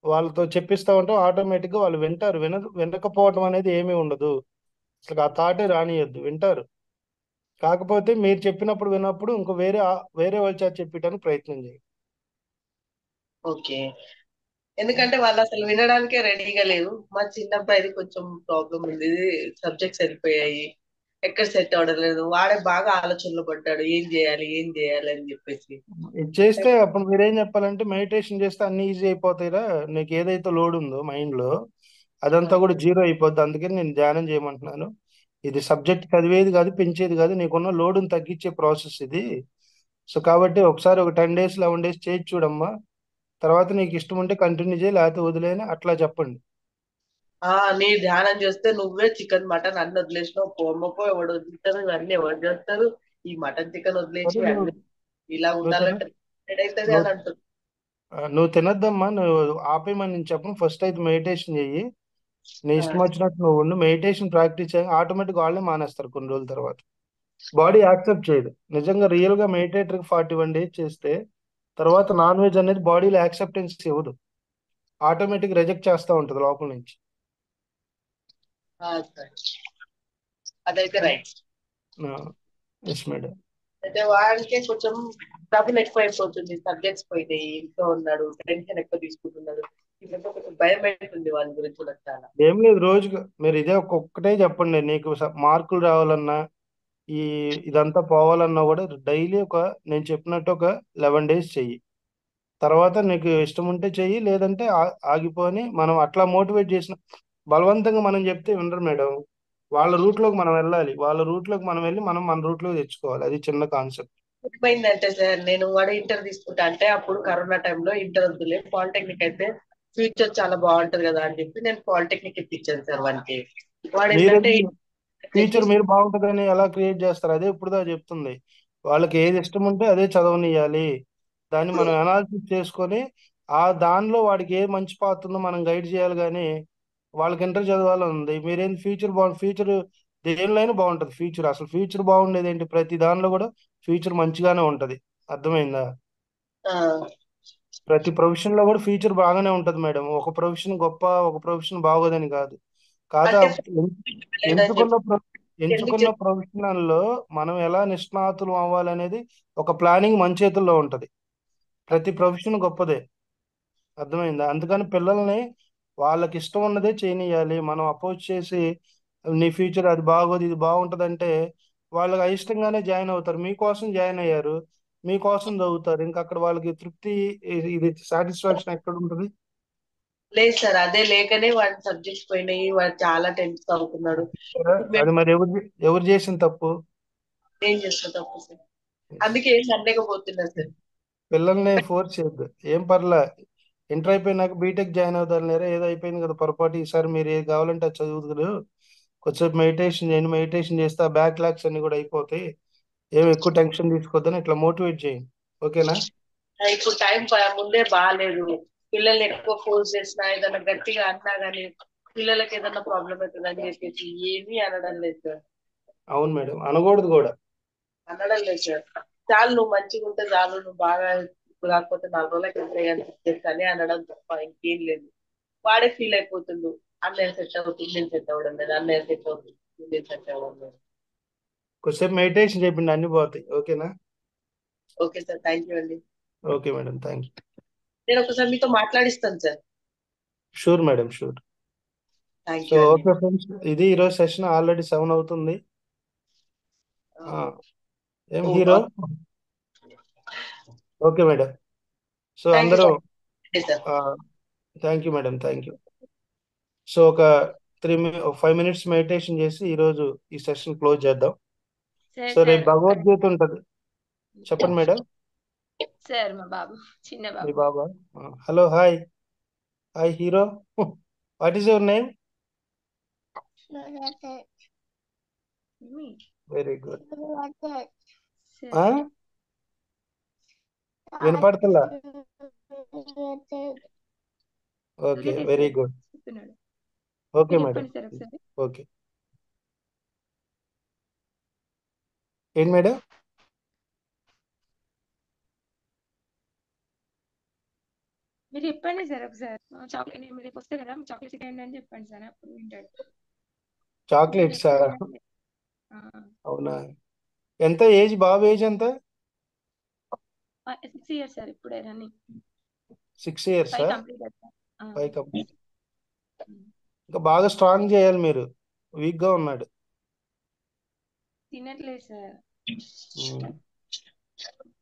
వాళ్ళతో చెప్పిస్తా ఉంటాం ఆటోమేటిక్ గా వాళ్ళు వింటారు. వినకపోవడం అనేది ఏమీ ఉండదు. అసలు ఆ థాటే రానియద్దు, వింటారు. కాకపోతే మీరు చెప్పినప్పుడు విన్నప్పుడు ఇంకో వేరే వాళ్ళ చేత చెప్పడానికి ప్రయత్నం చేయండి. ఓకే. ఎందుకంటే వాళ్ళు అసలు వినడానికే రెడీగా లేరు. మా చిన్న అబ్బాయిది కొంచెం ప్రాబ్లం ఉంది, సబ్జెక్ట్స్ వెళ్ళిపోయాయి, ఎక్కడ సెట్ అవ్వడం లేదు. వాడే బాగా ఆలోచనలో పడ్డాడు, ఏం చేయాలి ఏం చేయాలి అని చెప్పేసి. ఇది చేస్తే అప్పుడు మీరేం చెప్పాలంటే మెడిటేషన్ చేస్తే అన్ని ఈజీ అయిపోతాయిరా, నీకు ఏదైతే లోడ్ ఉందో మైండ్ లో అదంతా కూడా జీరో అయిపోద్ది, అందుకని నేను ధ్యానం చేయమంటున్నాను. ఇది సబ్జెక్ట్ చదివేది కాదు, పెంచేది కాదు, నీకున్న లోడుని తగ్గించే ప్రాసెస్ ఇది. సో కాబట్టి ఒకసారి ఒక 10 days 11 days చేసి చూడమ్మా, తర్వాత నీకు ఇష్టం ఉంటే కంటిన్యూ చేయి, లేకపోతే వదిలేని అట్లా చెప్పండి. నీ ధ్యానం చేస్తే నువ్వే చికెన్ మటన్ అన్ని వదిలేసినావు, పోమ్మకో ఎవడు వదులుతారు, ఇవన్నీ ఎవరు చేస్తారు, ఈ మటన్ చికెన్ వదిలేసి మరి అన్ని ఇలా నువ్వు తిన ఉండాలంటే అవుతుంది నువ్వు అని అంటుంది. నువ్వు తినద్దమ్మా, నువ్వు ఆపేయమని నేను చెప్పను. ఫస్ట్ అయితే మెడిటేషన్ చెయ్యి, నీ ఆ, ఇష్టం వచ్చినట్టు నువ్వు ఉండు. మెడిటేషన్ ప్రాక్టీస్ చేయి, ఆటోమేటిక్ వాళ్ళే మానేస్తారు కొన్ని రోజుల తర్వాత. బాడీ యాక్సెప్ట్ చేయదు. నిజంగా రియల్ గా మెడిటేటర్ 41 days చేస్తే తర్వాత నాన్ వెజ్ అనేది బాడీలో యాక్సెప్టెన్స్ ఇవ్వదు, ఆటోమేటిక్ రిజెక్ట్ చేస్తూ ఉంటుంది లోపల నుంచి. సరే. అదైతే రైట్. Yes madam. అయితే వాడికే కొంచెం డబ్బులు ఎక్కువ అయిపోతుంది, సబ్జెక్ట్స్ పోయినాయి, ఇంట్లో ఉన్నాడు, టెన్షన్ ఎక్కువ తీసుకుంటున్నాడు. ఇప్పుడు కొంచెం భయం అవుతుంది వాళ్ళ గురించి కూడా చాలా. ఏం లేదు, రోజుకు మీరు ఇదే ఒక్కొక్కటే చెప్పండి. నీకు మార్కులు రావాలన్నా ఈ ఇదంతా పోవాలన్నా కూడా డైలీ నేను చెప్పినట్టు ఒక 11 days చెయ్యి. తర్వాత నీకు ఇష్టం ఉంటే చెయ్యి, లేదంటే ఆగిపోని. మనం అట్లా మోటివేట్ చేసిన బలవంతంగా మనం చెప్తే వినరు మేడం. వాళ్ళ రూట్లోకి మనం వెళ్ళాలి, వాళ్ళ రూట్లోకి మనం వెళ్ళి మనం మన రూట్లోకి తెచ్చుకోవాలి. అది చిన్న కాన్సెప్ట్. ఏమైందంటే సార్, నేను వాడు ఇంటర్ తీసుకుంటా అంటే అప్పుడు కరోనా టైంలో ఇంటర్ వద్దులే, పాలిటెక్నిక్ అయితే ఫ్యూచర్ చాలా బాగుంటది కదా అని చెప్పి నేను పాలిటెక్నిక్ ఇప్పించాను సార్ వానికి. వాడు మీరు ఏంటంటే ఫ్యూచర్ మీరు బాగుంటుందని ఎలా క్రియేట్ చేస్తారు? అదే ఇప్పుడు చెప్తుంది. వాళ్ళకి ఏది ఇష్టం ఉంటే అదే చదవనియాలి. దాన్ని మనం అనాలిసిస్ చేసుకొని దానిలో వాడికి ఏ మంచి పాత్ర ఉందో మనం గైడ్ చేయాలి. కానీ వాళ్ళకి ఇంటర్ చదవాలని ఉంది, మీరేం ఫ్యూచర్ దేనిలో బాగుంటుంది. ఫ్యూచర్ అసలు ఫ్యూచర్ బాగుండేది ఏంటి? ప్రతి దానిలో కూడా ఫ్యూచర్ మంచిగానే ఉంటది, అర్థమైందా? ఆ, ప్రతి ప్రొఫెషన్ లో కూడా ఫ్యూచర్ బాగానే ఉంటది మేడం. ఒక ప్రొఫెషన్ గొప్ప, ఒక ప్రొఫెషన్ బాగోదని కాదు. కాదా అంటే లేదని ఎంచుకున్న చెప్పి ఎందుకు ఎంచుకున్న ప్రొఫెషనల్లో మనం ఎలా నిష్ణాతులు అవ్వాలనేది ఒక ప్లానింగ్ మన చేతుల్లో ఉంటది. ప్రతి ప్రొఫెషన్ గొప్పదే, అర్థమైందా? అందుకని పిల్లల్ని వాళ్ళకి ఇష్టం ఉన్నదే చేయనియాలి. మనం అపోజ్ చేసి నీ ఫ్యూచర్ అది బాగోదు ఇది బాగుంటది అంటే వాళ్ళకి అయిష్టంగానే జాయిన్ అవుతారు. మీకోసం జాయిన్ అయ్యారు, మీకోసం చదువుతారు, ఇంకా అక్కడ వాళ్ళకి తృప్తి, ఇది సాటిస్ఫాక్షన్ ఎక్కడ ఉంటుంది? లేదు సార్, అదే లేకనే వాడి సబ్జెక్ట్స్ పోయినాయి, వాడు చాలా టెన్షన్ అవుతున్నాడు. ఇప్పుడు మేము అది మరి ఎవరు చేసిన తప్పు? ఏం చేస్తాం తప్పు సార్, అందుకే ఏం అనలేకపోతున్నా సార్. పిల్లల్ని ఫోర్స్ చేయొద్దు, ఏం పర్లా. ఇంటర్ అయిపోయినాక బీటెక్ జాయిన్ అవుతారు లేరా, ఏదో అయిపోయింది కదా పొరపాటు, ఈసారి మీరు ఏది కావాలంటే అది చదువుతురు. కొంచెంసేపు మెడిటేషన్ చేయండి, మెడిటేషన్ చేస్తే ఆ బ్యాక్లాగ్స్ అన్ని కూడా అయిపోతాయి. ఏం ఎక్కువ టెన్షన్ తీసుకోవద్దని ఇట్లా మోటివేట్ చేయండి, ఓకేనా? ఇప్పుడు టైం ముందే బాగాలేదు, పిల్లల్ని ఎక్కువ ఫోర్స్ చేసినా ఏదైనా గట్టిగా అన్నా గానీ పిల్లలకి ఏదైనా ప్రాబ్లం అవుతుంది అని చెప్పేసి ఏమీ అనడం లేదు సార్. అవును మేడం, అనకూడదు కూడా. అనడం లేదు సార్. చాలు నువ్వు మంచిగా ఉంటే చాలు, నువ్వు బాగా ఇప్పుడు కాకపోతే 4 రోజులకి ఎంత అని అనడం తప్ప ఇంకేం లేదు. వాడే ఫీల్ అయిపోతుండు, అన్నయ్య సెట్ అవుతుంది నేను సెట్ అవ్వడం లేదు, అన్నయ్య సెట్ అవుతుంది నేను సెట్ అవ్వడం లేదు. కొంచెంసేపు మెడిటేషన్ చేయండి, అన్ని పోతాయి, ఓకేనా? ఓకే సార్, థ్యాంక్ యూ అండి. Okay madam, thank you. నేను ఒకసారి మీతో మాట్లాడిస్తాను sir. Sure madam, sure. Thank so you అండి. ఓకే ఫ్రెండ్స్, ఇది ఈరోజు సెషన్. ఆల్రెడీ 7 అవుతుంది. ఏం hero? Okay madam. So thank you అందరూ sir. Thank you madam, thank you. So ఒక 5 minutes మెడిటేషన్ చేసి ఈరోజు ఈ సెషన్ క్లోజ్ చేద్దాం. సార్ సో రేపు సార్ భగవద్గీత ఉంటది, చెప్పండి మేడం. సార్ మా బాబు చిన్న మీ బాబు బాబా? Hello, hi hi hero. What is your name? Mummy, very good. Sir వినపడుతుందా? ఓకే, సూర్య వెరీ సార్ గుడ్. చెప్తున్నాడు. ఓకే మీరు మేడం. చెప్పండి సార్ ఒకసారి. ఓకే. ఏంటి మేడం? మీరు చెప్పండి సార్ ఒకసారి. చాక్లెట్ మీరు రేపు వస్తే కదా చాక్లెట్స్ ఇవ్వండి అని చెప్పండి సార్, అప్పుడు వింటాడు. మీరు చాక్లెట్సా? చెప్తే వినండి. అవునా? ఎంత ఏజ్, బాబు ఏజ్ ఎంత? 6 ఇయర్స్ సార్, ఇప్పుడే రన్నింగ్ 6 ఇయర్సా? 5 కంప్లీట్ అవుతాయి. 5 కంప్లీట్. ఇంకా బాగా స్ట్రాంగ్ చేయాలి మీరు, వీక్ గా ఉన్నాడు. తినట్లేదు సార్.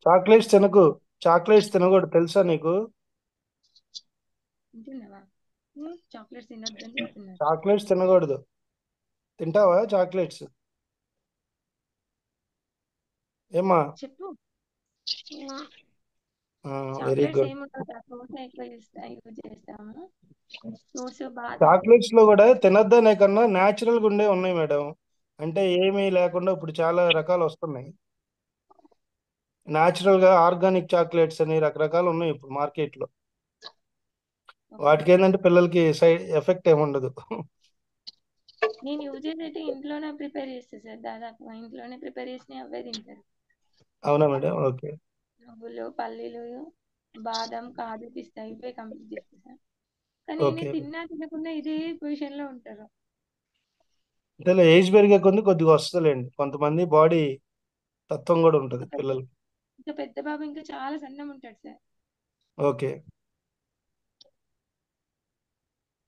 చాక్లెట్స్ తినకు, చాక్లెట్స్ తినకూడదు, తెలుసా నీకు? తింటున్నావా? చాక్లెట్స్ తినొద్దు అని చెప్తున్నారు. చాక్లెట్స్ తినకూడదు. తింటావా చాక్లెట్స్? ఏమ్మా? చెప్పు. Very chocolates good. ఏముండవు సార్, ఫ్రూట్స్ ఎక్కువ యూజ్ చేస్తాము. ఫ్రూట్స్ బాదం. చాక్లెట్స్ లో కూడా తినద్దనే కన్నా న్యాచురల్ గా ఉండే ఉన్నాయి మేడం. అంటే ఏమీ లేకుండా ఇప్పుడు చాలా రకాలు వస్తున్నాయి. న్యాచురల్ గా ఆర్గానిక్ చాక్లెట్స్ అని రకరకాలు ఉన్నాయి ఇప్పుడు మార్కెట్ లో. వాటికి ఏంటంటే పిల్లలకి సైడ్ ఎఫెక్ట్ ఏమి ఉండదు. నేను యూజ్ చేసేది ఇంట్లోనే ప్రిపేర్ చేస్తాను సార్, దాదాపు ఇంట్లోనే ప్రిపేర్ చేసి అవే తింటారు. అవునా మేడం? ఓకే. నువ్వులు, పల్లీలు, బాదం, కాజు, పిస్తా ఇవే కంప్లీట్ చేస్తాను సార్. కానీ ఓకే. నేను తిన్నా తినకుండా ఇదే పొజిషన్ లో ఉంటారు. అంటే ఏజ్ పెరిగే కొద్ది కొద్దిగా వస్తుందిలేండి, కొంతమంది బాడీ తత్వం కూడా ఉంటుంది ఇంకా పెద్ద పిల్లలు. ఇంకా పెద్ద బాబు ఇంకా చాలా సన్నం ఉంటాడు సార్. ఓకే.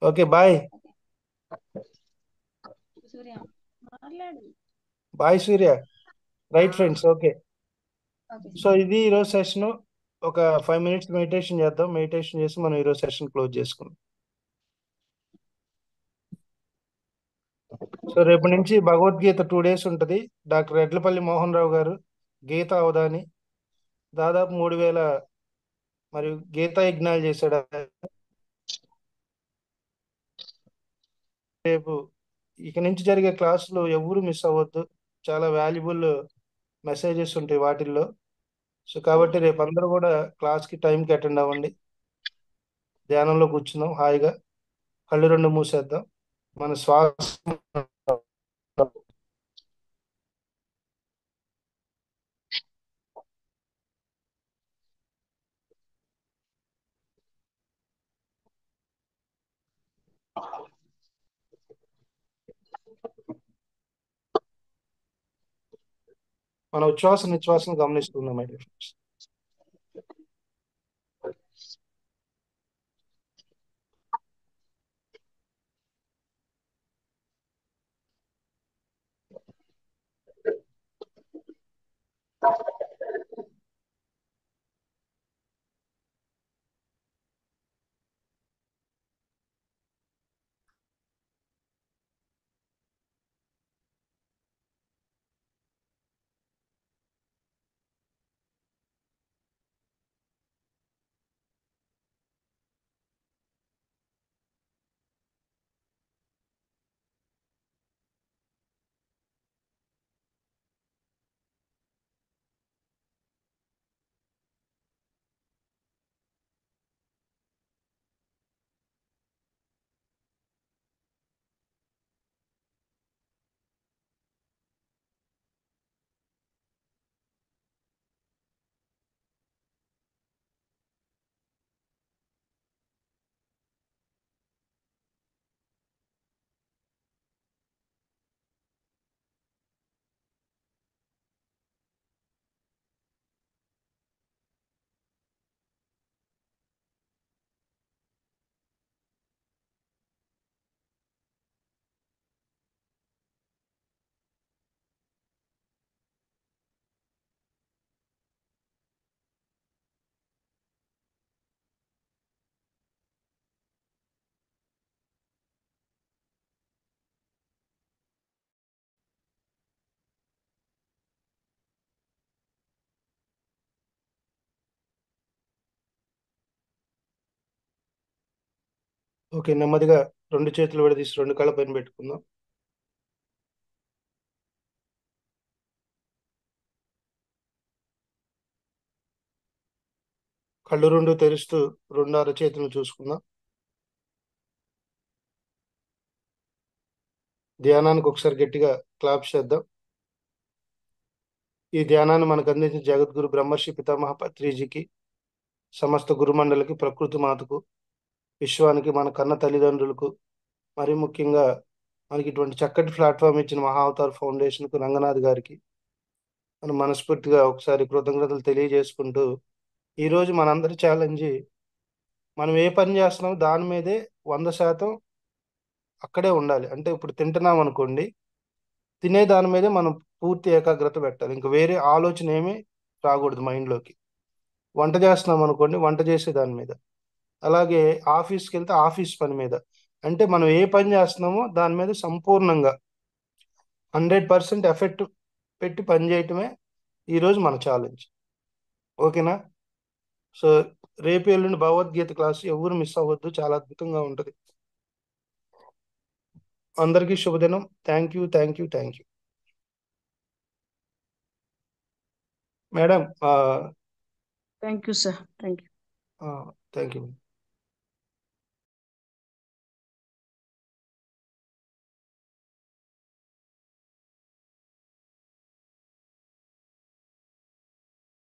Okay, bye. సూర్య మాట్లాడు. Bye Surya. Right friends, okay. Okay so ఇది ఈరోజు సెషన్. ఒక 5 minutes మెడిటేషన్ చేద్దాం. మెడిటేషన్ చేసి మనం ఈరోజు సెషన్ క్లోజ్ చేసుకుందాం. సో రేపు నుంచి భగవద్గీత 2 days ఉంటుంది. డాక్టర్ ఎడ్లపల్లి మోహన్ రావు గారు గీతా అవధాని దాదాపు 3000 మరియు గీతా యజ్ఞాలు చేశాడు. రేపు ఇక నుంచి జరిగే క్లాసులు ఎవరు మిస్ అవ్వద్దు. చాలా వాల్యుబుల్ మెసేజెస్ ఉంటాయి వాటిల్లో. సో కాబట్టి రేపు అందరూ కూడా క్లాస్కి టైంకి అటెండ్ అవ్వండి. ధ్యానంలో కూర్చుందాం హాయిగా, కళ్ళు 2 మూసేద్దాం. మన శ్వాస మన ఉచ్ఛ్వాస నిశ్వాసం గమనిస్తున్నాం మై డియర్ ఫ్రెండ్స్. ఓకే, నెమ్మదిగా 2 చేతులు విడదీసి 2 కళ్ళ పైన పెట్టుకుందాం. కళ్ళు 2 తెరుస్తూ 2 అరచేతులను చూసుకుందాం. ధ్యానానికి ఒకసారి గట్టిగా క్లాప్ చేద్దాం. ఈ ధ్యానాన్ని మనకు అందించిన జగద్గురు బ్రహ్మర్షి పితామహ పత్రిజీకి, సమస్త గురుమండలికి, ప్రకృతి మాతకు, విశ్వానికి, మన కన్న తల్లిదండ్రులకు, మరి ముఖ్యంగా మనకి ఇటువంటి చక్కటి ప్లాట్ఫామ్ ఇచ్చిన మహావతార్ ఫౌండేషన్కు, రంగనాథ్ గారికి మనం మనస్ఫూర్తిగా ఒకసారి కృతజ్ఞతలు తెలియజేసుకుంటూ, ఈరోజు మనందరి ఛాలెంజ్, మనం ఏ పని చేస్తున్నామో దాని మీదే 100% అక్కడే ఉండాలి. అంటే ఇప్పుడు తింటున్నాం అనుకోండి, తినే దాని మీదే మనం పూర్తి ఏకాగ్రత పెట్టాలి. ఇంక వేరే ఆలోచన ఏమీ రాకూడదు మైండ్లోకి. వంట చేస్తున్నాం అనుకోండి, వంట చేసే దాని మీద. అలాగే ఆఫీస్కి వెళ్తే ఆఫీస్ పని మీద. అంటే మనం ఏ పని చేస్తున్నామో దాని మీద సంపూర్ణంగా 100% ఎఫెక్ట్ పెట్టి పని చేయటమే ఈరోజు మన ఛాలెంజ్. ఓకేనా? సో రేపు ఎల్లుండి భగవద్గీత క్లాస్ ఎవరు మిస్ అవ్వద్దు, చాలా అద్భుతంగా ఉంటుంది. అందరికీ శుభదినం. Thank you, thank you, thank you. Madam, thank you sir. Thank you. Thank you.